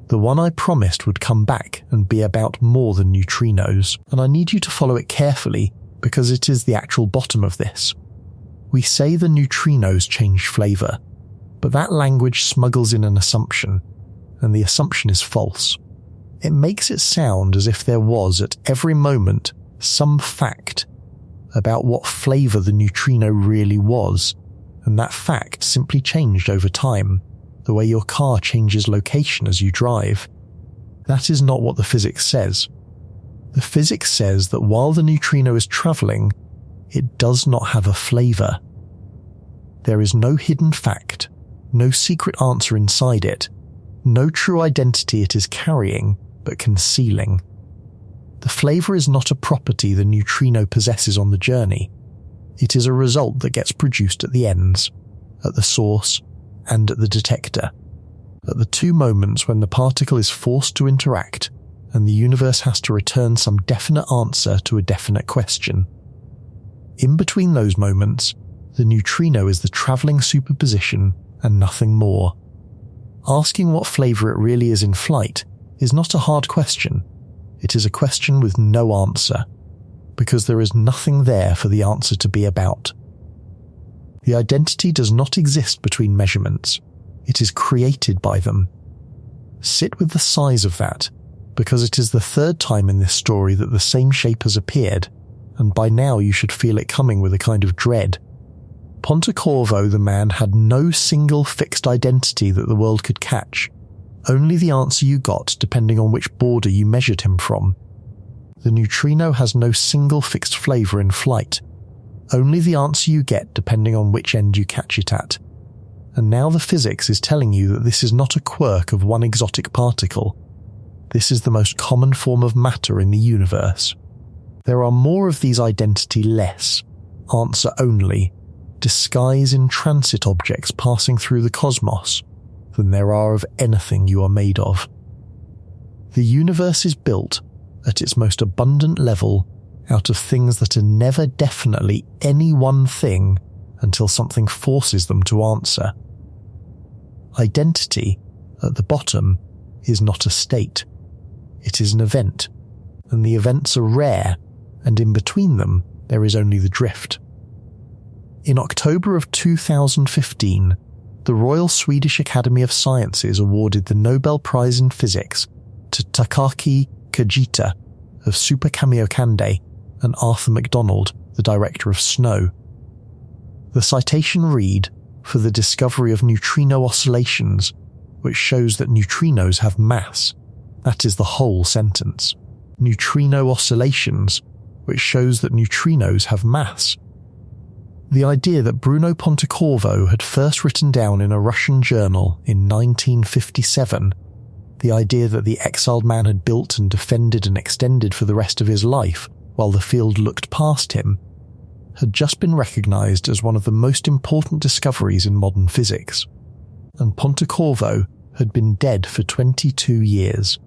[SPEAKER 1] The one I promised would come back and be about more than neutrinos, and I need you to follow it carefully because it is the actual bottom of this. We say the neutrinos change flavour, but that language smuggles in an assumption, and the assumption is false. It makes it sound as if there was at every moment some fact about what flavour the neutrino really was, and that fact simply changed over time, the way your car changes location as you drive. That is not what the physics says. The physics says that while the neutrino is travelling, it does not have a flavour. There is no hidden fact, no secret answer inside it, no true identity it is carrying, but concealing. The flavour is not a property the neutrino possesses on the journey. It is a result that gets produced at the ends, at the source, and at the detector, at the two moments when the particle is forced to interact and the universe has to return some definite answer to a definite question. In between those moments, the neutrino is the travelling superposition and nothing more. Asking what flavour it really is in flight is not a hard question. It is a question with no answer, because there is nothing there for the answer to be about. The identity does not exist between measurements. It is created by them. Sit with the size of that, because it is the third time in this story that the same shape has appeared, and by now you should feel it coming with a kind of dread. Pontecorvo, the man, had no single fixed identity that the world could catch, only the answer you got depending on which border you measured him from. The neutrino has no single fixed flavour in flight, only the answer you get depending on which end you catch it at. And now the physics is telling you that this is not a quirk of one exotic particle. This is the most common form of matter in the universe. There are more of these identity-less, answer-only, disguise-in-transit objects passing through the cosmos than there are of anything you are made of. The universe is built, at its most abundant level, out of things that are never definitely any one thing until something forces them to answer. Identity, at the bottom, is not a state. It is an event, and the events are rare, and in between them there is only the drift. In October of 2015, the Royal Swedish Academy of Sciences awarded the Nobel Prize in Physics to Takaaki Kajita of Super-Kamiokande and Arthur MacDonald, the director of SNOW. The citation read, "for the discovery of neutrino oscillations, which shows that neutrinos have mass." That is the whole sentence. Neutrino oscillations, which shows that neutrinos have mass. The idea that Bruno Pontecorvo had first written down in a Russian journal in 1957, the idea that the exiled man had built and defended and extended for the rest of his life while the field looked past him, had just been recognised as one of the most important discoveries in modern physics, and Pontecorvo had been dead for 22 years.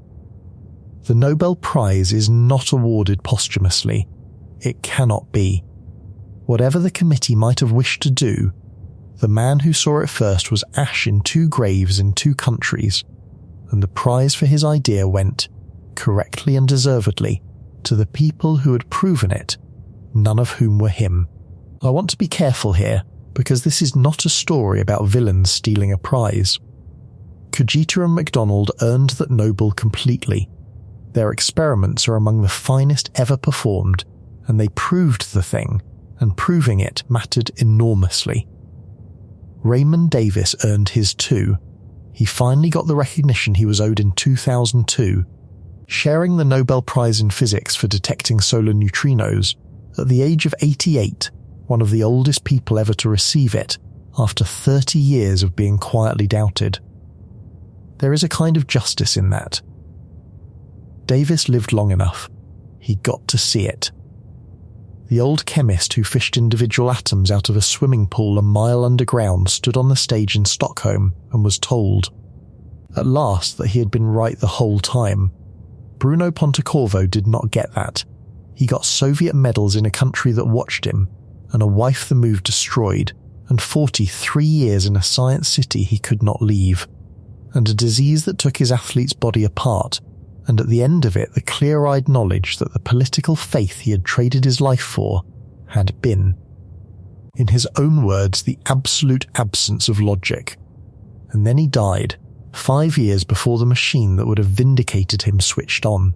[SPEAKER 1] The Nobel Prize is not awarded posthumously. It cannot be. Whatever the committee might have wished to do, the man who saw it first was ash in 2 graves in 2 countries, and the prize for his idea went, correctly and deservedly, to the people who had proven it, none of whom were him. I want to be careful here, because this is not a story about villains stealing a prize. Kajita and MacDonald earned that Nobel completely. Their experiments are among the finest ever performed, and they proved the thing, and proving it mattered enormously. Raymond Davis earned his too. He finally got the recognition he was owed in 2002, sharing the Nobel Prize in Physics for detecting solar neutrinos, at the age of 88, one of the oldest people ever to receive it, after 30 years of being quietly doubted. There is a kind of justice in that. Davis lived long enough. He got to see it. The old chemist who fished individual atoms out of a swimming pool a mile underground stood on the stage in Stockholm and was told, at last, that he had been right the whole time. Bruno Pontecorvo did not get that. He got Soviet medals in a country that watched him, and a wife the move destroyed, and 43 years in a science city he could not leave, and a disease that took his athlete's body apart, and at the end of it the clear-eyed knowledge that the political faith he had traded his life for had been, in his own words, the absolute absence of logic. And then he died, 5 years before the machine that would have vindicated him switched on.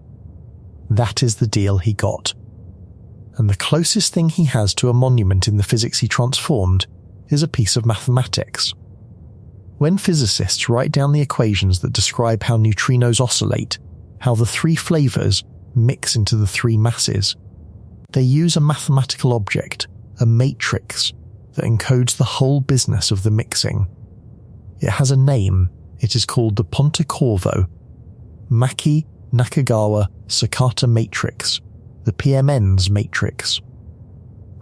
[SPEAKER 1] That is the deal he got. And the closest thing he has to a monument in the physics he transformed is a piece of mathematics. When physicists write down the equations that describe how neutrinos oscillate, how the 3 flavours mix into the 3 masses, they use a mathematical object, a matrix, that encodes the whole business of the mixing. It has a name. It is called the Pontecorvo, Macchi Nakagawa-Sakata matrix, the PMNS matrix.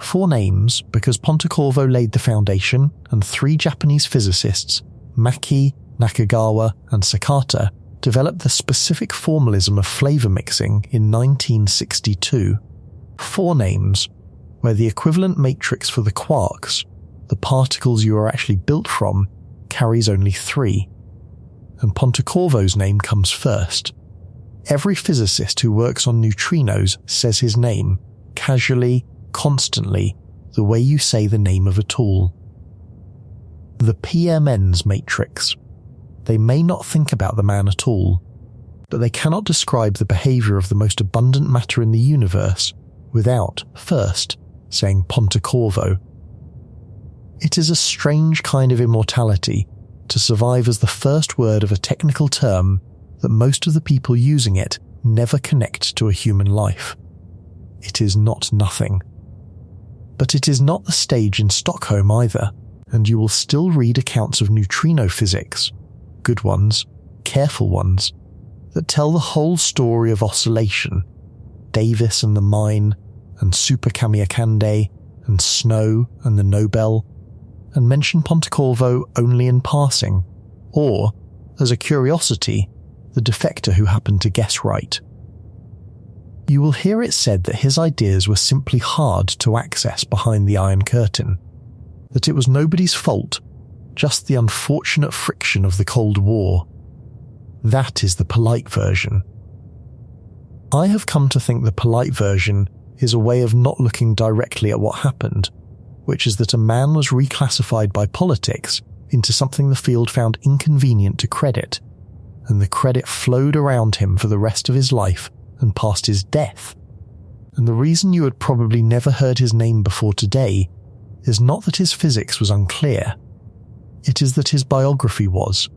[SPEAKER 1] 4 names because Pontecorvo laid the foundation and 3 Japanese physicists, Maki, Nakagawa and Sakata, developed the specific formalism of flavor mixing in 1962. 4 names, where the equivalent matrix for the quarks, the particles you are actually built from, carries only 3. And Pontecorvo's name comes first. Every physicist who works on neutrinos says his name, casually, constantly, the way you say the name of a tool. The PMNS matrix. They may not think about the man at all, but they cannot describe the behavior of the most abundant matter in the universe without, first, saying Pontecorvo. It is a strange kind of immortality to survive as the first word of a technical term that most of the people using it never connect to a human life. It is not nothing. But it is not the stage in Stockholm either, and you will still read accounts of neutrino physics, good ones, careful ones, that tell the whole story of oscillation, Davis and the mine, and Super-Kamiokande, and Snow and the Nobel, and mention Pontecorvo only in passing, or, as a curiosity, the defector who happened to guess right. You will hear it said that his ideas were simply hard to access behind the Iron Curtain, that it was nobody's fault, just the unfortunate friction of the Cold War. That is the polite version. I have come to think the polite version is a way of not looking directly at what happened, which is that a man was reclassified by politics into something the field found inconvenient to credit, and the credit flowed around him for the rest of his life and past his death. And the reason you had probably never heard his name before today is not that his physics was unclear, it is that his biography was.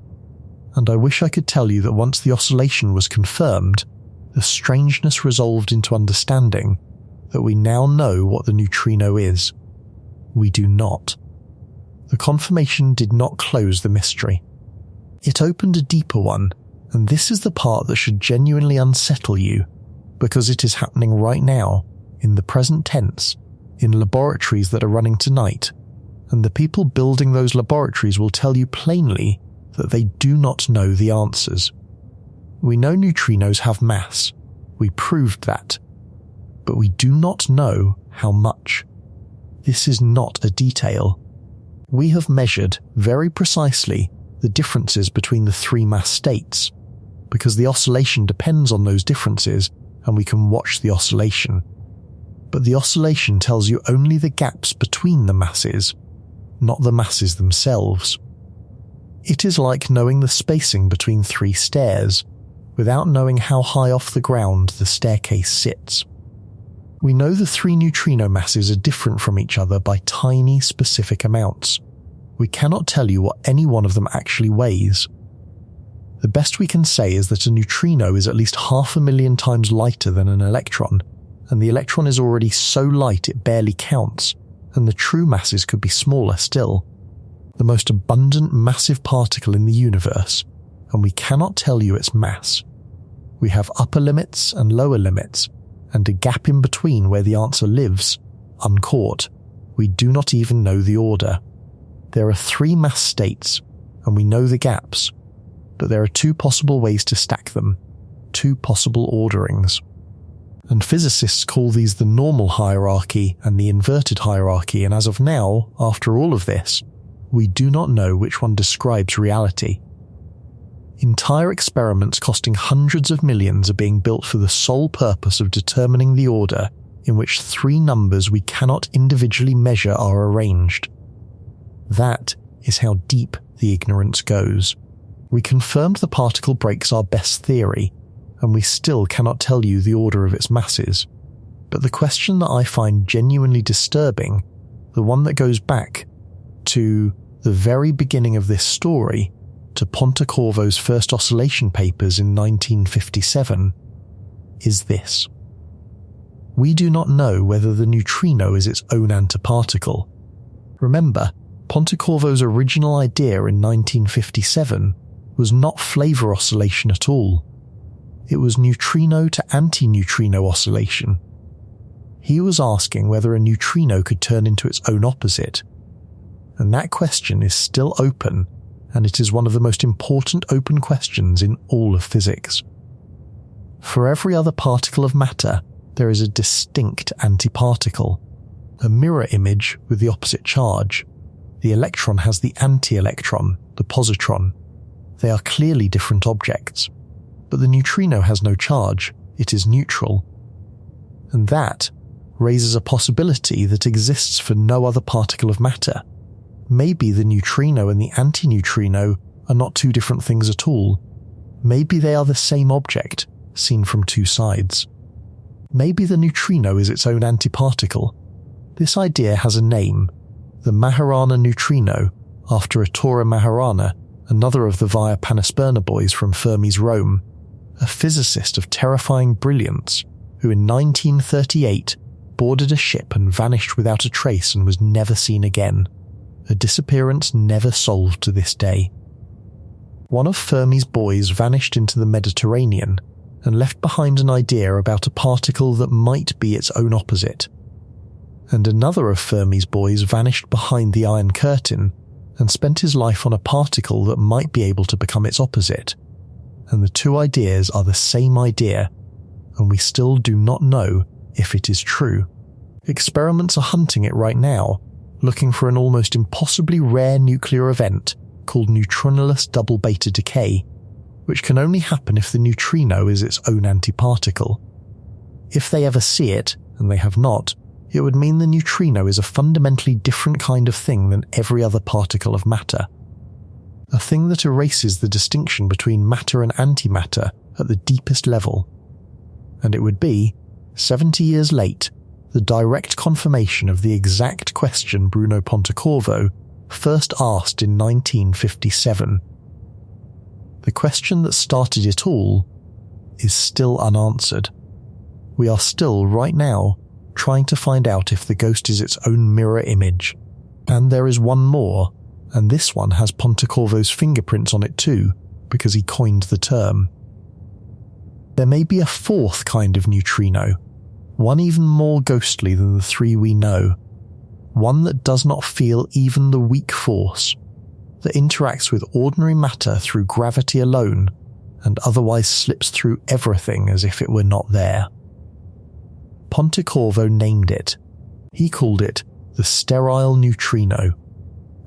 [SPEAKER 1] And I wish I could tell you that once the oscillation was confirmed, the strangeness resolved into understanding that we now know what the neutrino is. We do not. The confirmation did not close the mystery. It opened a deeper one, and this is the part that should genuinely unsettle you, because it is happening right now, in the present tense, in laboratories that are running tonight, and the people building those laboratories will tell you plainly that they do not know the answers. We know neutrinos have mass. We proved that. But we do not know how much. This is not a detail. We have measured, very precisely, the differences between the 3 mass states, because the oscillation depends on those differences, and we can watch the oscillation. But the oscillation tells you only the gaps between the masses, not the masses themselves. It is like knowing the spacing between 3 stairs, without knowing how high off the ground the staircase sits. We know the 3 neutrino masses are different from each other by tiny, specific amounts. We cannot tell you what any one of them actually weighs. The best we can say is that a neutrino is at least 500,000 times lighter than an electron, and the electron is already so light it barely counts, and the true masses could be smaller still. The most abundant massive particle in the universe, and we cannot tell you its mass. We have upper limits and lower limits, and a gap in between where the answer lives, uncaught. We do not even know the order. There are 3 mass states, and we know the gaps, but there are 2 possible ways to stack them, 2 possible orderings. And physicists call these the normal hierarchy and the inverted hierarchy, and as of now, after all of this, we do not know which one describes reality. Entire experiments costing hundreds of millions are being built for the sole purpose of determining the order in which 3 numbers we cannot individually measure are arranged. That is how deep the ignorance goes. We confirmed the particle breaks our best theory, and we still cannot tell you the order of its masses. But the question that I find genuinely disturbing, the one that goes back to the very beginning of this story, to Pontecorvo's first oscillation papers in 1957, is this. We do not know whether the neutrino is its own antiparticle. Remember, Pontecorvo's original idea in 1957 was not flavor oscillation at all. It was neutrino to antineutrino oscillation. He was asking whether a neutrino could turn into its own opposite. And that question is still open, and it is one of the most important open questions in all of physics. For every other particle of matter, there is a distinct antiparticle, a mirror image with the opposite charge. The electron has the anti-electron, the positron. They are clearly different objects. But the neutrino has no charge, it is neutral. And that raises a possibility that exists for no other particle of matter. Maybe the neutrino and the antineutrino are not two different things at all. Maybe they are the same object, seen from two sides. Maybe the neutrino is its own antiparticle. This idea has a name, the Majorana neutrino, after Ettore Majorana, another of the Via Panisperna boys from Fermi's Rome, a physicist of terrifying brilliance, who in 1938 boarded a ship and vanished without a trace and was never seen again, a disappearance never solved to this day. One of Fermi's boys vanished into the Mediterranean and left behind an idea about a particle that might be its own opposite. And another of Fermi's boys vanished behind the Iron Curtain and spent his life on a particle that might be able to become its opposite. And the two ideas are the same idea, and we still do not know if it is true. Experiments are hunting it right now, looking for an almost impossibly rare nuclear event called neutrinoless double beta decay, which can only happen if the neutrino is its own antiparticle. If they ever see it, and they have not, it would mean the neutrino is a fundamentally different kind of thing than every other particle of matter. A thing that erases the distinction between matter and antimatter at the deepest level. And it would be, 70 years late, the direct confirmation of the exact question Bruno Pontecorvo first asked in 1957. The question that started it all is still unanswered. We are still, right now, trying to find out if the ghost is its own mirror image. And there is one more, and this one has Pontecorvo's fingerprints on it too, because he coined the term. There may be a fourth kind of neutrino, one even more ghostly than the three we know, one that does not feel even the weak force, that interacts with ordinary matter through gravity alone, and otherwise slips through everything as if it were not there. Pontecorvo named it. He called it the sterile neutrino,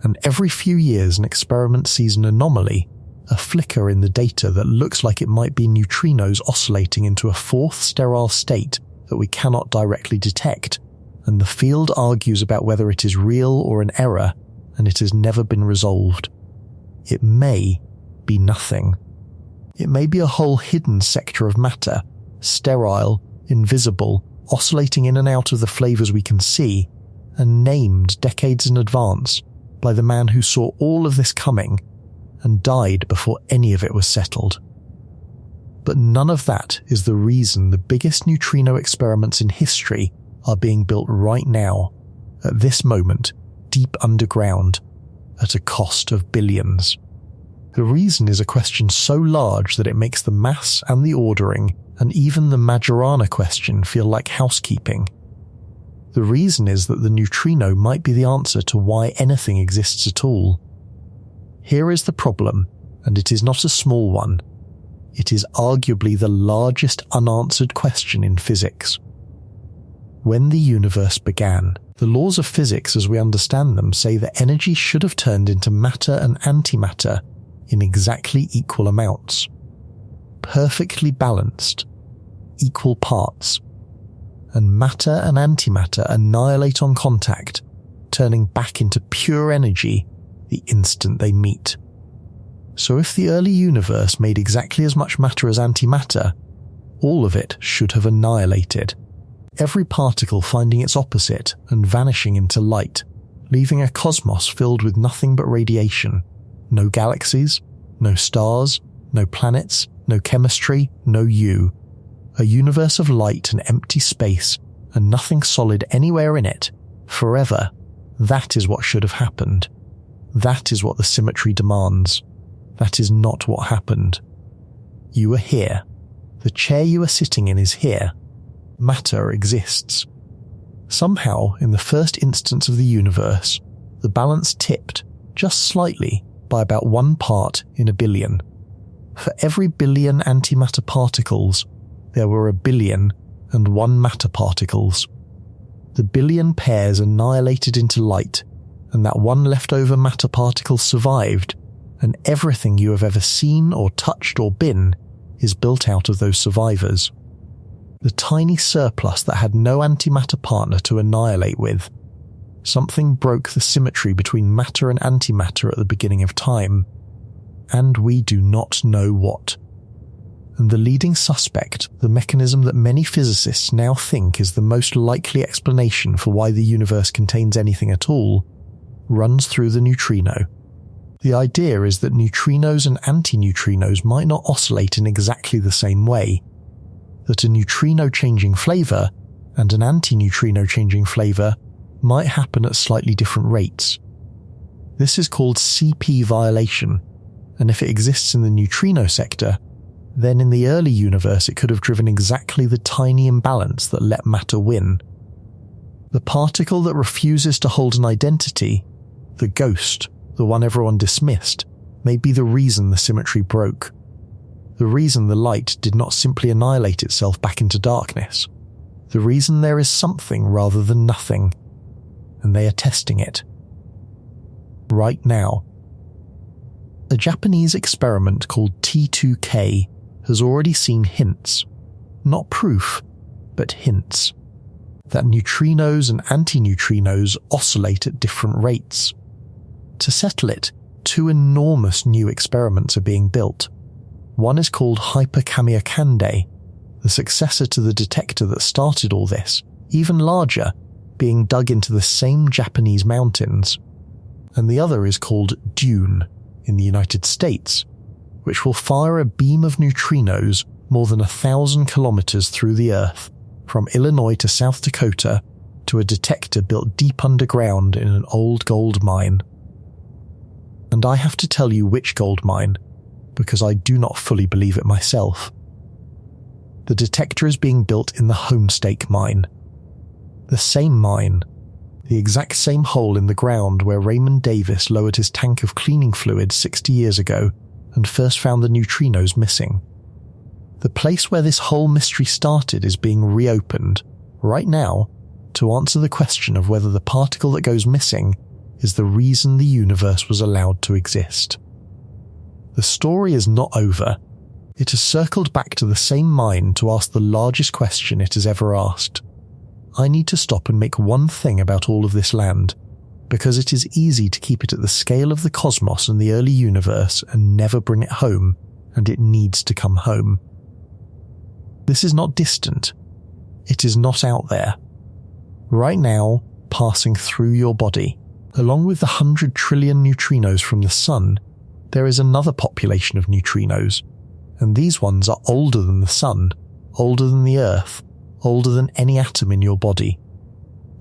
[SPEAKER 1] and every few years an experiment sees an anomaly, a flicker in the data that looks like it might be neutrinos oscillating into a fourth sterile state that we cannot directly detect, and the field argues about whether it is real or an error, and it has never been resolved. It may be nothing. It may be a whole hidden sector of matter, sterile, invisible, oscillating in and out of the flavors we can see, and named decades in advance by the man who saw all of this coming and died before any of it was settled. But none of that is the reason the biggest neutrino experiments in history are being built right now, at this moment, deep underground, at a cost of billions. The reason is a question so large that it makes the mass and the ordering and even the Majorana question feel like housekeeping. The reason is that the neutrino might be the answer to why anything exists at all. Here is the problem, and it is not a small one. It is arguably the largest unanswered question in physics. When the universe began, the laws of physics as we understand them say that energy should have turned into matter and antimatter in exactly equal amounts. Perfectly balanced, equal parts, and matter and antimatter annihilate on contact, turning back into pure energy the instant they meet. So if the early universe made exactly as much matter as antimatter, all of it should have annihilated, every particle finding its opposite and vanishing into light, leaving a cosmos filled with nothing but radiation. No galaxies, no stars, no planets, no chemistry, no you. A universe of light and empty space, and nothing solid anywhere in it, forever. That is what should have happened. That is what the symmetry demands. That is not what happened. You were here. The chair you are sitting in is here. Matter exists. Somehow, in the first instance of the universe, the balance tipped, just slightly, by about 1 part in a billion. For every billion antimatter particles, there were 1,000,000,001 matter particles. The billion pairs annihilated into light, and that one leftover matter particle survived, and everything you have ever seen or touched or been is built out of those survivors. The tiny surplus that had no antimatter partner to annihilate with. Something broke the symmetry between matter and antimatter at the beginning of time, and we do not know what. And the leading suspect, the mechanism that many physicists now think is the most likely explanation for why the universe contains anything at all, runs through the neutrino. The idea is that neutrinos and antineutrinos might not oscillate in exactly the same way, that a neutrino changing flavour and an antineutrino changing flavour might happen at slightly different rates. This is called CP violation, and if it exists in the neutrino sector, then in the early universe it could have driven exactly the tiny imbalance that let matter win. The particle that refuses to hold an identity, the ghost, the one everyone dismissed, may be the reason the symmetry broke. The reason the light did not simply annihilate itself back into darkness. The reason there is something rather than nothing. And they are testing it. Right now. A Japanese experiment called T2K has already seen hints, not proof, but hints, that neutrinos and antineutrinos oscillate at different rates. To settle it, 2 enormous new experiments are being built. One is called Super-Kamiokande, the successor to the detector that started all this, even larger, being dug into the same Japanese mountains. And the other is called Dune, in the United States, which will fire a beam of neutrinos more than 1,000 kilometers through the Earth, from Illinois to South Dakota, to a detector built deep underground in an old gold mine. And I have to tell you which gold mine, because I do not fully believe it myself. The detector is being built in the Homestake mine. The same mine, the exact same hole in the ground where Raymond Davis lowered his tank of cleaning fluid 60 years ago and first found the neutrinos missing. The place where this whole mystery started is being reopened, right now, to answer the question of whether the particle that goes missing is the reason the universe was allowed to exist. The story is not over. It has circled back to the same mine to ask the largest question it has ever asked. I need to stop and make one thing about all of this land, because it is easy to keep it at the scale of the cosmos and the early universe and never bring it home, and it needs to come home. This is not distant. It is not out there. Right now, passing through your body, along with the 100 trillion neutrinos from the sun, there is another population of neutrinos, and these ones are older than the sun, older than the Earth, older than any atom in your body.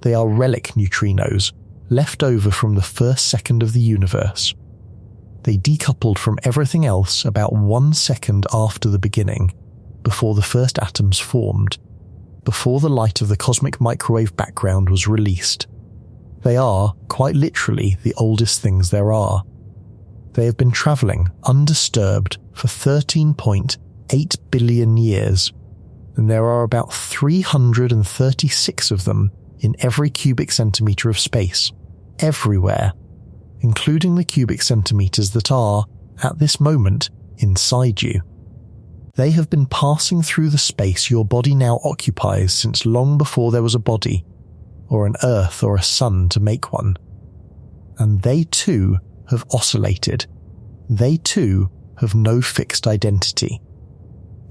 [SPEAKER 1] They are relic neutrinos, left over from the first second of the universe. They decoupled from everything else about 1 second after the beginning, before the first atoms formed, before the light of the cosmic microwave background was released. They are, quite literally, the oldest things there are. They have been travelling, undisturbed, for 13.8 billion years, and there are about 336 of them in every cubic centimetre of space, everywhere, including the cubic centimetres that are, at this moment, inside you. They have been passing through the space your body now occupies since long before there was a body, or an Earth or a sun to make one. And they too have oscillated. They too have no fixed identity.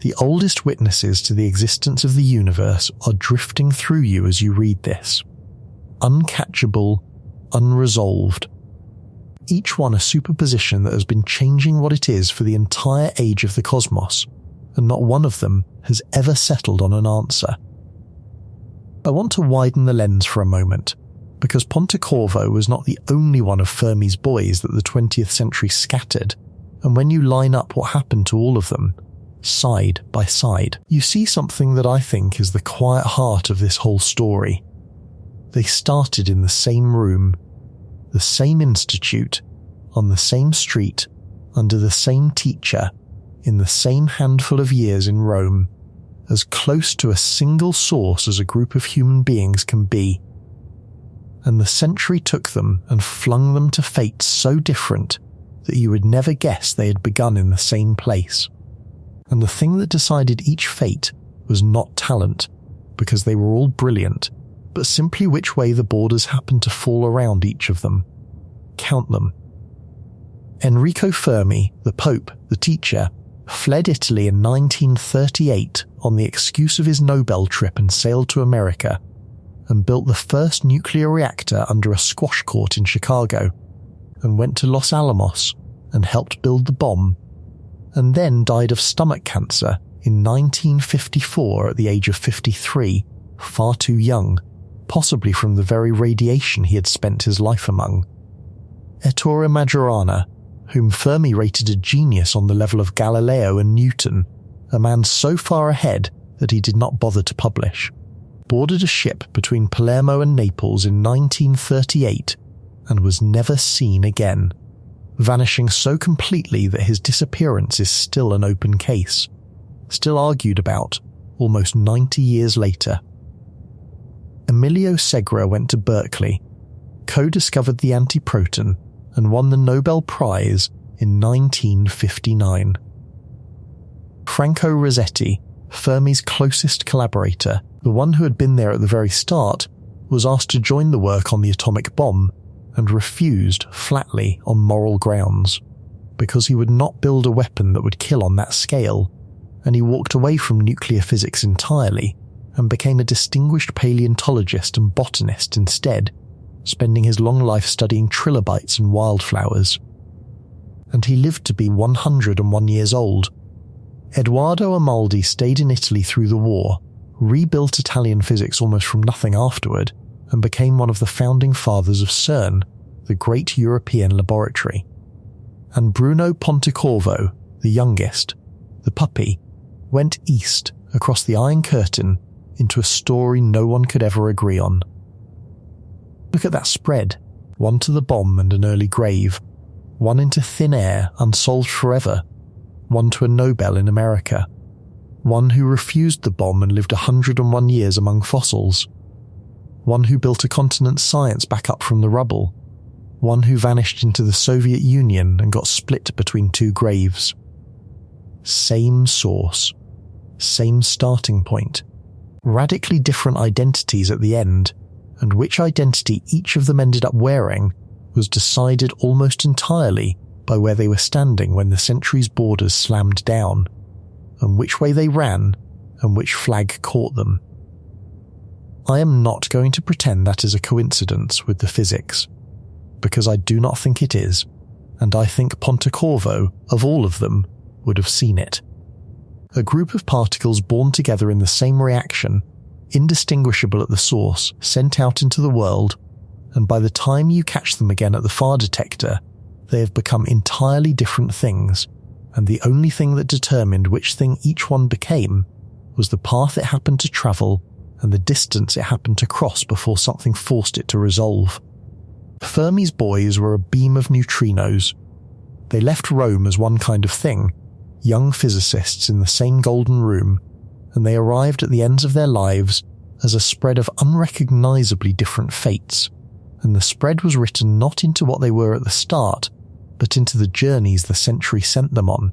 [SPEAKER 1] The oldest witnesses to the existence of the universe are drifting through you as you read this. Uncatchable, unresolved. Each one a superposition that has been changing what it is for the entire age of the cosmos, and not one of them has ever settled on an answer. I want to widen the lens for a moment, because Pontecorvo was not the only one of Fermi's boys that the 20th century scattered, and when you line up what happened to all of them, side by side, you see something that I think is the quiet heart of this whole story. They started in the same room, the same institute, on the same street, under the same teacher, in the same handful of years in Rome, as close to a single source as a group of human beings can be. And the century took them and flung them to fates so different that you would never guess they had begun in the same place. And the thing that decided each fate was not talent, because they were all brilliant, but simply which way the borders happened to fall around each of them. Count them. Enrico Fermi, the Pope, the teacher, fled Italy in 1938 on the excuse of his Nobel trip and sailed to America, and built the first nuclear reactor under a squash court in Chicago, and went to Los Alamos and helped build the bomb, and then died of stomach cancer in 1954 at the age of 53, far too young, possibly from the very radiation he had spent his life among. Ettore Majorana, whom Fermi rated a genius on the level of Galileo and Newton, a man so far ahead that he did not bother to publish, boarded a ship between Palermo and Naples in 1938 and was never seen again, vanishing so completely that his disappearance is still an open case, still argued about almost 90 years later. Emilio Segre went to Berkeley, co-discovered the antiproton, and won the Nobel Prize in 1959. Franco Rossetti, Fermi's closest collaborator, the one who had been there at the very start, was asked to join the work on the atomic bomb and refused flatly on moral grounds, because he would not build a weapon that would kill on that scale, and he walked away from nuclear physics entirely and became a distinguished paleontologist and botanist instead, spending his long life studying trilobites and wildflowers. And he lived to be 101 years old. Edoardo Amaldi stayed in Italy through the war, rebuilt Italian physics almost from nothing afterward, and became one of the founding fathers of CERN, the great European laboratory. And Bruno Pontecorvo, the youngest, the puppy, went east across the Iron Curtain into a story no one could ever agree on. Look at that spread, one to the bomb and an early grave, one into thin air, unsolved forever, one to a Nobel in America, one who refused the bomb and lived 101 years among fossils, one who built a continent's science back up from the rubble, one who vanished into the Soviet Union and got split between two graves. Same source, same starting point, radically different identities at the end, and which identity each of them ended up wearing was decided almost entirely by where they were standing when the century's borders slammed down, and which way they ran, and which flag caught them. I am not going to pretend that is a coincidence with the physics, because I do not think it is, and I think Pontecorvo, of all of them, would have seen it. A group of particles born together in the same reaction, indistinguishable at the source, sent out into the world, and by the time you catch them again at the far detector, they have become entirely different things, and the only thing that determined which thing each one became was the path it happened to travel and the distance it happened to cross before something forced it to resolve. Fermi's boys were a beam of neutrinos. They left Rome as one kind of thing, young physicists in the same golden room, and they arrived at the ends of their lives as a spread of unrecognisably different fates, and the spread was written not into what they were at the start, but into the journeys the century sent them on.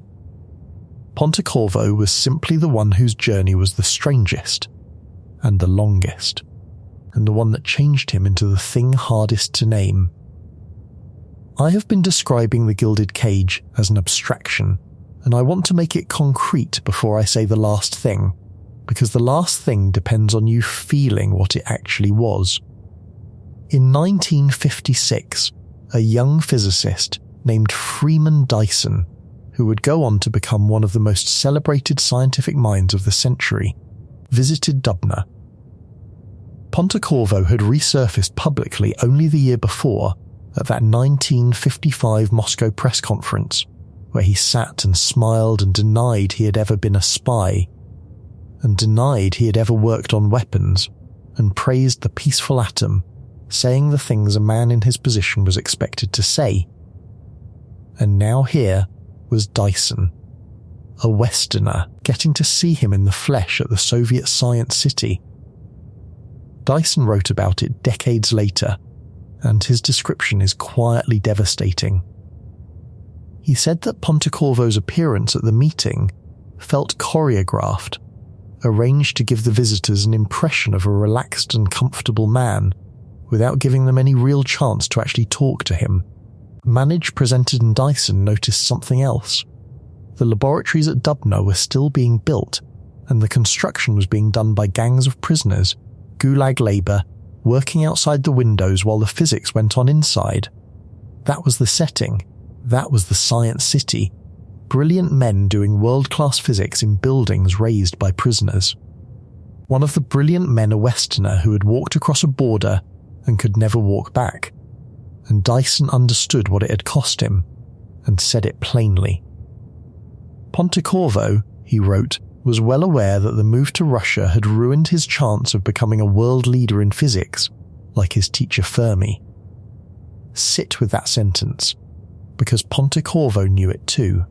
[SPEAKER 1] Pontecorvo was simply the one whose journey was the strangest, and the longest, and the one that changed him into the thing hardest to name. I have been describing the Gilded Cage as an abstraction, and I want to make it concrete before I say the last thing, because the last thing depends on you feeling what it actually was. In 1956, a young physicist named Freeman Dyson, who would go on to become one of the most celebrated scientific minds of the century, visited Dubna. Pontecorvo had resurfaced publicly only the year before at that 1955 Moscow press conference, where he sat and smiled and denied he had ever been a spy, and denied he had ever worked on weapons, and praised the peaceful atom, saying the things a man in his position was expected to say. And now here was Dyson, a Westerner, getting to see him in the flesh at the Soviet Science City. Dyson wrote about it decades later, and his description is quietly devastating. He said that Pontecorvo's appearance at the meeting felt choreographed, arranged to give the visitors an impression of a relaxed and comfortable man, without giving them any real chance to actually talk to him. Manage, Presented and Dyson noticed something else. The laboratories at Dubna were still being built, and the construction was being done by gangs of prisoners, gulag labour, working outside the windows while the physics went on inside. That was the setting. That was the Science City. Brilliant men doing world-class physics in buildings raised by prisoners. One of the brilliant men a Westerner who had walked across a border and could never walk back. And Dyson understood what it had cost him, and said it plainly. Pontecorvo, he wrote, was well aware that the move to Russia had ruined his chance of becoming a world leader in physics, like his teacher Fermi. Sit with that sentence, because Pontecorvo knew it too.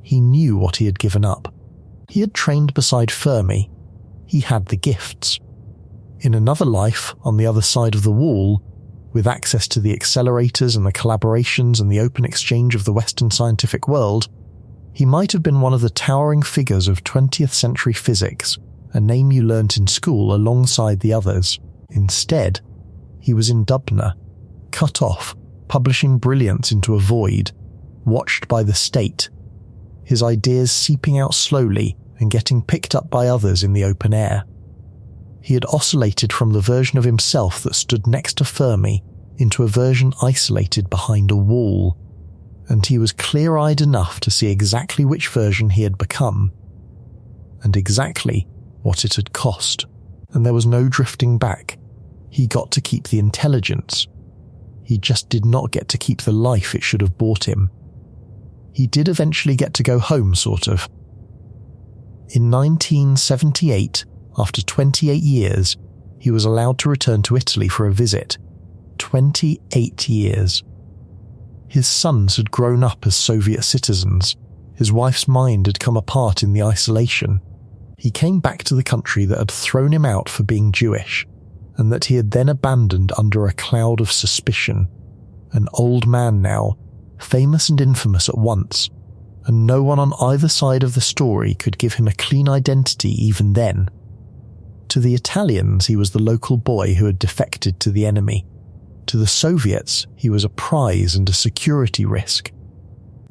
[SPEAKER 1] He knew what he had given up. He had trained beside Fermi. He had the gifts. In another life, on the other side of the wall, with access to the accelerators and the collaborations and the open exchange of the Western scientific world, he might have been one of the towering figures of 20th century physics, a name you learnt in school alongside the others. Instead, he was in Dubna, cut off, publishing brilliance into a void, watched by the state, his ideas seeping out slowly and getting picked up by others in the open air. He had oscillated from the version of himself that stood next to Fermi into a version isolated behind a wall, and he was clear-eyed enough to see exactly which version he had become, and exactly what it had cost, and there was no drifting back. He got to keep the intelligence. He just did not get to keep the life it should have bought him. He did eventually get to go home, sort of. In 1978, after 28 years, he was allowed to return to Italy for a visit. 28 years. His sons had grown up as Soviet citizens. His wife's mind had come apart in the isolation. He came back to the country that had thrown him out for being Jewish, and that he had then abandoned under a cloud of suspicion. An old man now, famous and infamous at once, and no one on either side of the story could give him a clean identity even then. To the Italians, he was the local boy who had defected to the enemy. To the Soviets, he was a prize and a security risk.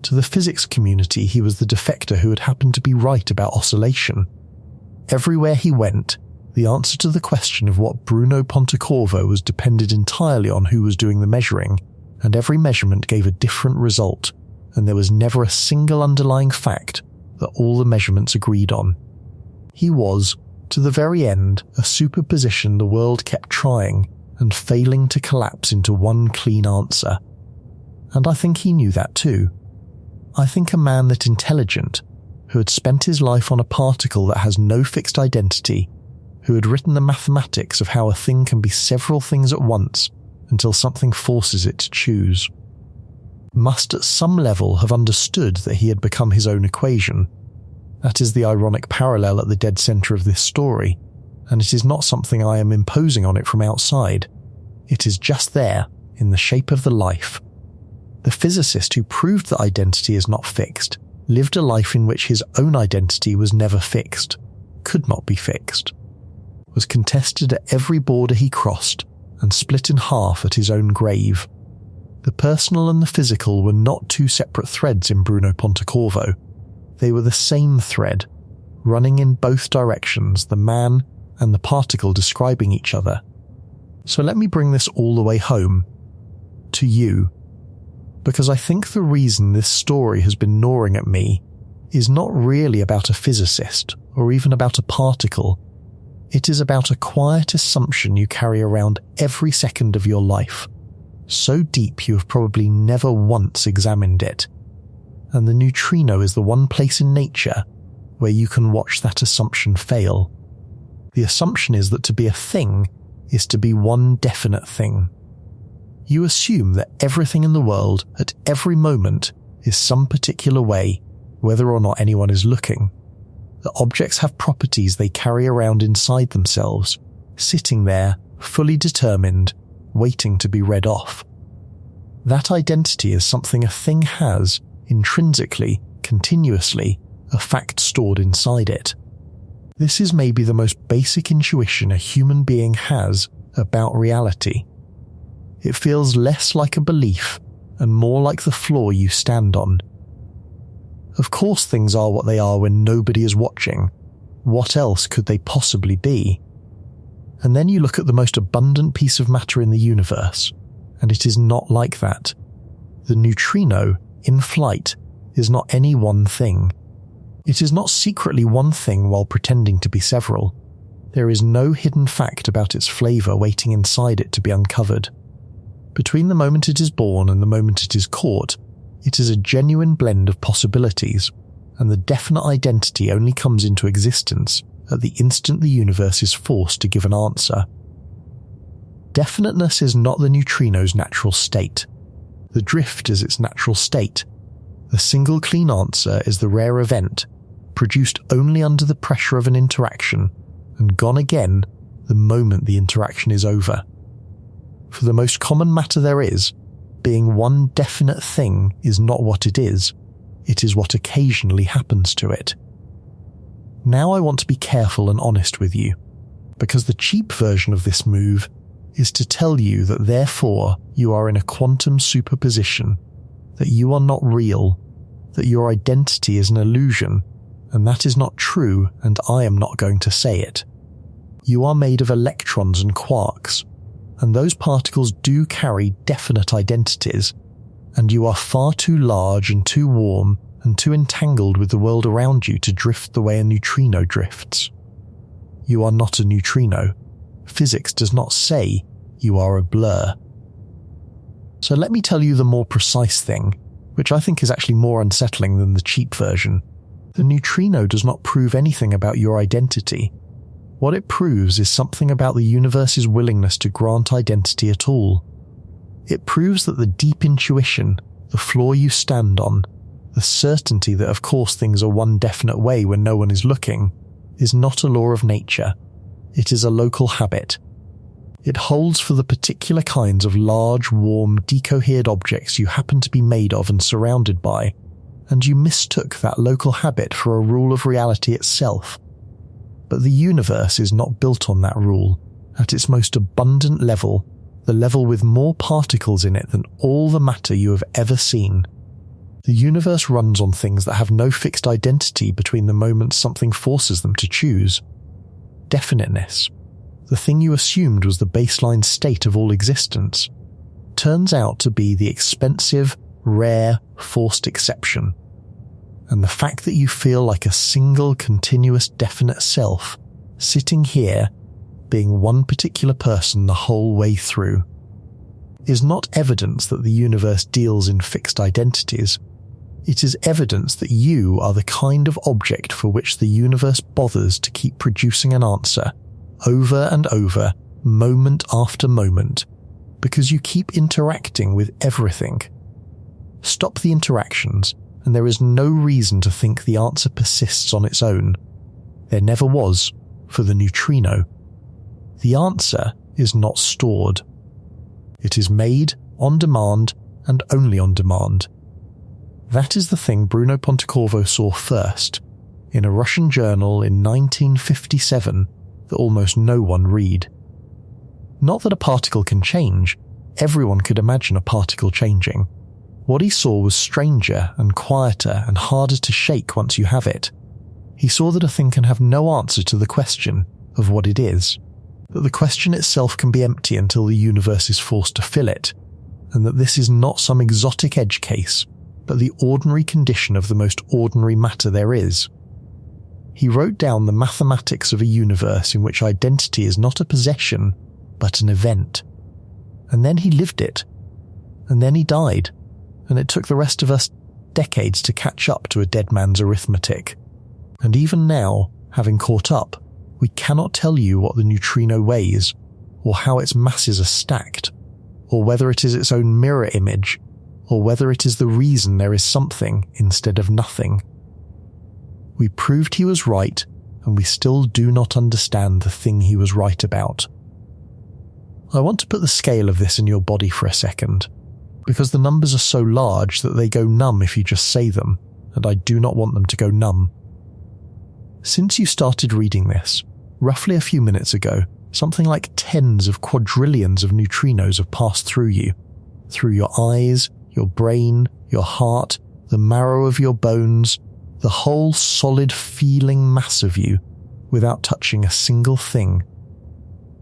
[SPEAKER 1] To the physics community, he was the defector who had happened to be right about oscillation. Everywhere he went, the answer to the question of what Bruno Pontecorvo was depended entirely on who was doing the measuring, and every measurement gave a different result, and there was never a single underlying fact that all the measurements agreed on. He was, to the very end, a superposition the world kept trying and failing to collapse into one clean answer. And I think he knew that too. I think a man that intelligent, who had spent his life on a particle that has no fixed identity, who had written the mathematics of how a thing can be several things at once until something forces it to choose, must at some level have understood that he had become his own equation. That is the ironic parallel at the dead centre of this story, and it is not something I am imposing on it from outside. It is just there, in the shape of the life. The physicist who proved that identity is not fixed lived a life in which his own identity was never fixed, could not be fixed, was contested at every border he crossed, and split in half at his own grave. The personal and the physical were not two separate threads in Bruno Pontecorvo. They were the same thread, running in both directions, the man and the particle describing each other. So let me bring this all the way home, to you, because I think the reason this story has been gnawing at me is not really about a physicist or even about a particle. It is about a quiet assumption you carry around every second of your life, so deep you have probably never once examined it. and the neutrino is the one place in nature where you can watch that assumption fail. The assumption is that to be a thing is to be one definite thing. You assume that everything in the world at every moment is some particular way, whether or not anyone is looking. That objects have properties they carry around inside themselves, sitting there, fully determined, waiting to be read off. That identity is something a thing has, intrinsically, continuously, a fact stored inside it. This is maybe the most basic intuition a human being has about reality. It feels less like a belief and more like the floor you stand on. Of course things are what they are when nobody is watching. What else could they possibly be? And then you look at the most abundant piece of matter in the universe, and it is not like that. The neutrino, in flight, is not any one thing. It is not secretly one thing while pretending to be several. There is no hidden fact about its flavour waiting inside it to be uncovered. Between the moment it is born and the moment it is caught, it is a genuine blend of possibilities, and the definite identity only comes into existence at the instant the universe is forced to give an answer. Definiteness is not the neutrino's natural state. The drift is its natural state. The single clean answer is the rare event, produced only under the pressure of an interaction, and gone again the moment the interaction is over. For the most common matter there is, being one definite thing is not what it is what occasionally happens to it. Now I want to be careful and honest with you, because the cheap version of this move is to tell you that therefore you are in a quantum superposition, that you are not real, that your identity is an illusion, and that is not true, and I am not going to say it. You are made of electrons and quarks, and those particles do carry definite identities, and you are far too large and too warm and too entangled with the world around you to drift the way a neutrino drifts. You are not a neutrino. Physics does not say you are a blur. So let me tell you the more precise thing, which I think is actually more unsettling than the cheap version. The neutrino does not prove anything about your identity. What it proves is something about the universe's willingness to grant identity at all. It proves that the deep intuition, the floor you stand on, the certainty that of course things are one definite way when no one is looking, is not a law of nature. It is a local habit. It holds for the particular kinds of large, warm, decohered objects you happen to be made of and surrounded by, and you mistook that local habit for a rule of reality itself. But the universe is not built on that rule. At its most abundant level, the level with more particles in it than all the matter you have ever seen, the universe runs on things that have no fixed identity between the moments something forces them to choose. Definiteness, the thing you assumed was the baseline state of all existence, turns out to be the expensive, rare, forced exception. And the fact that you feel like a single, continuous, definite self, sitting here, being one particular person the whole way through, is not evidence that the universe deals in fixed identities. It is evidence that you are the kind of object for which the universe bothers to keep producing an answer, over and over, moment after moment, because you keep interacting with everything. Stop the interactions, and there is no reason to think the answer persists on its own. There never was, for the neutrino. The answer is not stored. It is made on demand and only on demand. That is the thing Bruno Pontecorvo saw first, in a Russian journal in 1957 that almost no one read. Not that a particle can change, everyone could imagine a particle changing. What he saw was stranger and quieter and harder to shake once you have it. He saw that a thing can have no answer to the question of what it is, that the question itself can be empty until the universe is forced to fill it, and that this is not some exotic edge case, but the ordinary condition of the most ordinary matter there is. He wrote down the mathematics of a universe in which identity is not a possession, but an event. And then he lived it. And then he died. And it took the rest of us decades to catch up to a dead man's arithmetic. And even now, having caught up, we cannot tell you what the neutrino weighs, or how its masses are stacked, or whether it is its own mirror image, or whether it is the reason there is something instead of nothing. We proved he was right, and we still do not understand the thing he was right about. I want to put the scale of this in your body for a second, because the numbers are so large that they go numb if you just say them, and I do not want them to go numb. Since you started reading this, roughly a few minutes ago, something like tens of quadrillions of neutrinos have passed through you, through your eyes, your brain, your heart, the marrow of your bones, the whole solid feeling mass of you, without touching a single thing.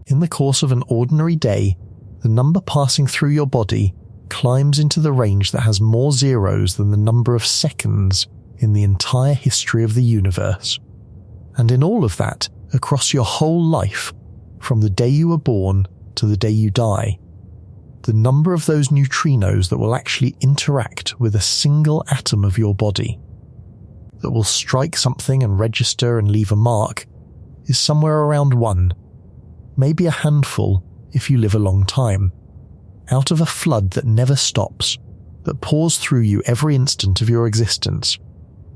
[SPEAKER 1] In the course of an ordinary day, the number passing through your body climbs into the range that has more zeros than the number of seconds in the entire history of the universe. And in all of that, across your whole life, from the day you were born to the day you die, the number of those neutrinos that will actually interact with a single atom of your body, that will strike something and register and leave a mark, is somewhere around 1, maybe a handful if you live a long time, out of a flood that never stops, that pours through you every instant of your existence.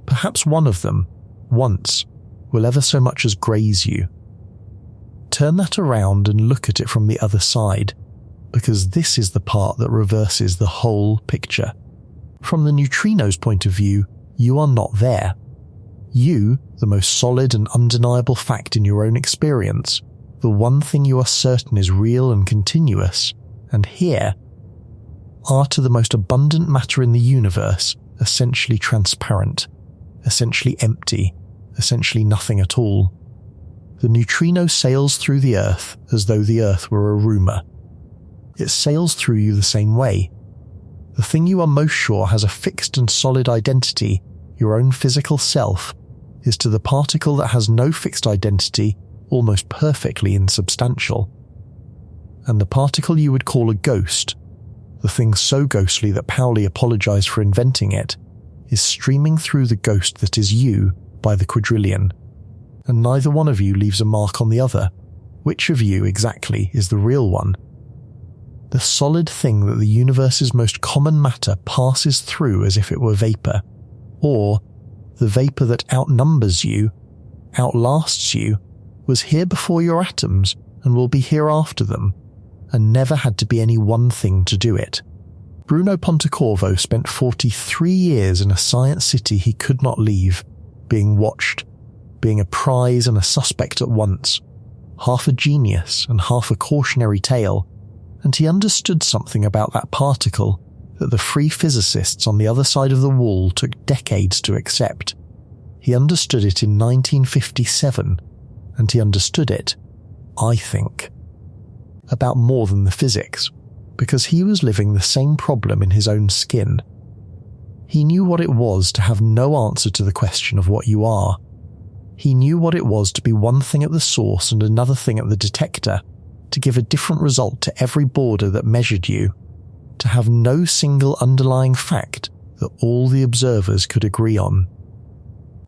[SPEAKER 1] Perhaps one of them, once, will ever so much as graze you. Turn that around and look at it from the other side, because this is the part that reverses the whole picture. From the neutrino's point of view, you are not there. You, the most solid and undeniable fact in your own experience, the one thing you are certain is real and continuous, and here, are to the most abundant matter in the universe essentially transparent, essentially empty, essentially nothing at all. The neutrino sails through the Earth as though the Earth were a rumour. It sails through you the same way. The thing you are most sure has a fixed and solid identity, your own physical self, is to the particle that has no fixed identity almost perfectly insubstantial. And the particle you would call a ghost, the thing so ghostly that Pauli apologised for inventing it, is streaming through the ghost that is you by the quadrillion, and neither one of you leaves a mark on the other. Which of you exactly is the real one? The solid thing that the universe's most common matter passes through as if it were vapour, or the vapour that outnumbers you, outlasts you, was here before your atoms and will be here after them, and never had to be any one thing to do it. Bruno Pontecorvo spent 43 years in a science city he could not leave, being watched, being a prize and a suspect at once, half a genius and half a cautionary tale, and he understood something about that particle that the free physicists on the other side of the wall took decades to accept. He understood it in 1957, and he understood it, I think, about more than the physics, because he was living the same problem in his own skin. He knew what it was to have no answer to the question of what you are. He knew what it was to be one thing at the source and another thing at the detector, to give a different result to every border that measured you, to have no single underlying fact that all the observers could agree on.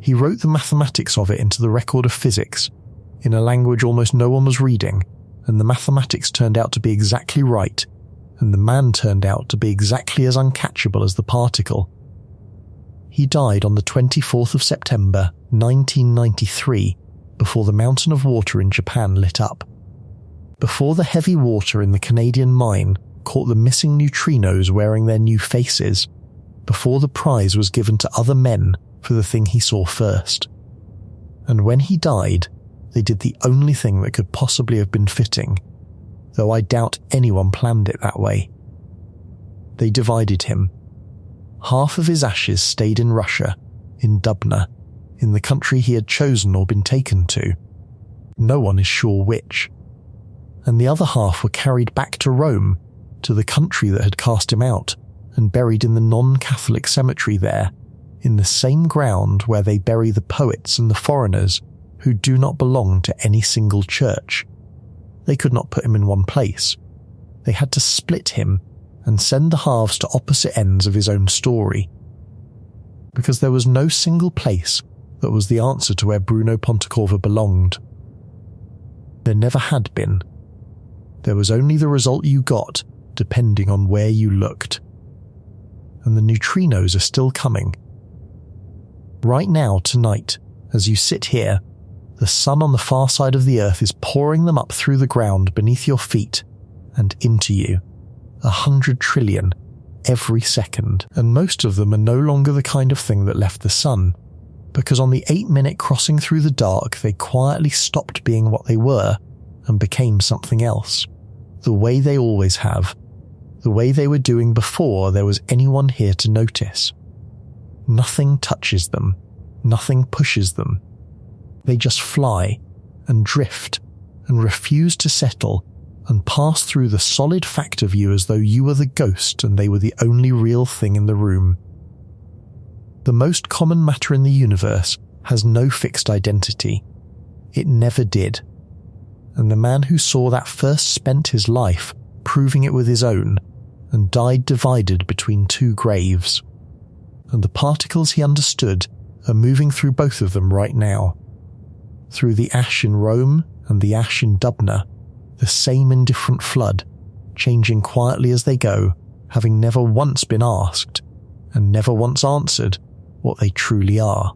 [SPEAKER 1] He wrote the mathematics of it into the record of physics, in a language almost no one was reading, and the mathematics turned out to be exactly right, and the man turned out to be exactly as uncatchable as the particle. He died on the 24th of September, 1993, before the mountain of water in Japan lit up. Before the heavy water in the Canadian mine caught the missing neutrinos wearing their new faces, before the prize was given to other men for the thing he saw first. And when he died, they did the only thing that could possibly have been fitting, though I doubt anyone planned it that way. They divided him. Half of his ashes stayed in Russia, in Dubna, in the country he had chosen or been taken to. No one is sure which. And the other half were carried back to Rome, to the country that had cast him out, and buried in the non-Catholic cemetery there, in the same ground where they bury the poets and the foreigners who do not belong to any single church. They could not put him in one place. They had to split him and send the halves to opposite ends of his own story. because there was no single place that was the answer to where Bruno Pontecorvo belonged. There never had been. There was only the result you got, depending on where you looked. And the neutrinos are still coming. Right now, tonight, as you sit here, the sun on the far side of the earth is pouring them up through the ground beneath your feet and into you. 100 trillion every second, and most of them are no longer the kind of thing that left the sun, because on the 8-minute crossing through the dark, they quietly stopped being what they were and became something else. The way they always have. The way they were doing before there was anyone here to notice. Nothing touches them. Nothing pushes them. They just fly and drift and refuse to settle and pass through the solid fact of you as though you were the ghost and they were the only real thing in the room. The most common matter in the universe has no fixed identity. It never did. And the man who saw that first spent his life proving it with his own and died divided between two graves. And the particles he understood are moving through both of them right now. Through the ash in Rome and the ash in Dubna, the same indifferent flood, changing quietly as they go, having never once been asked, and never once answered, what they truly are.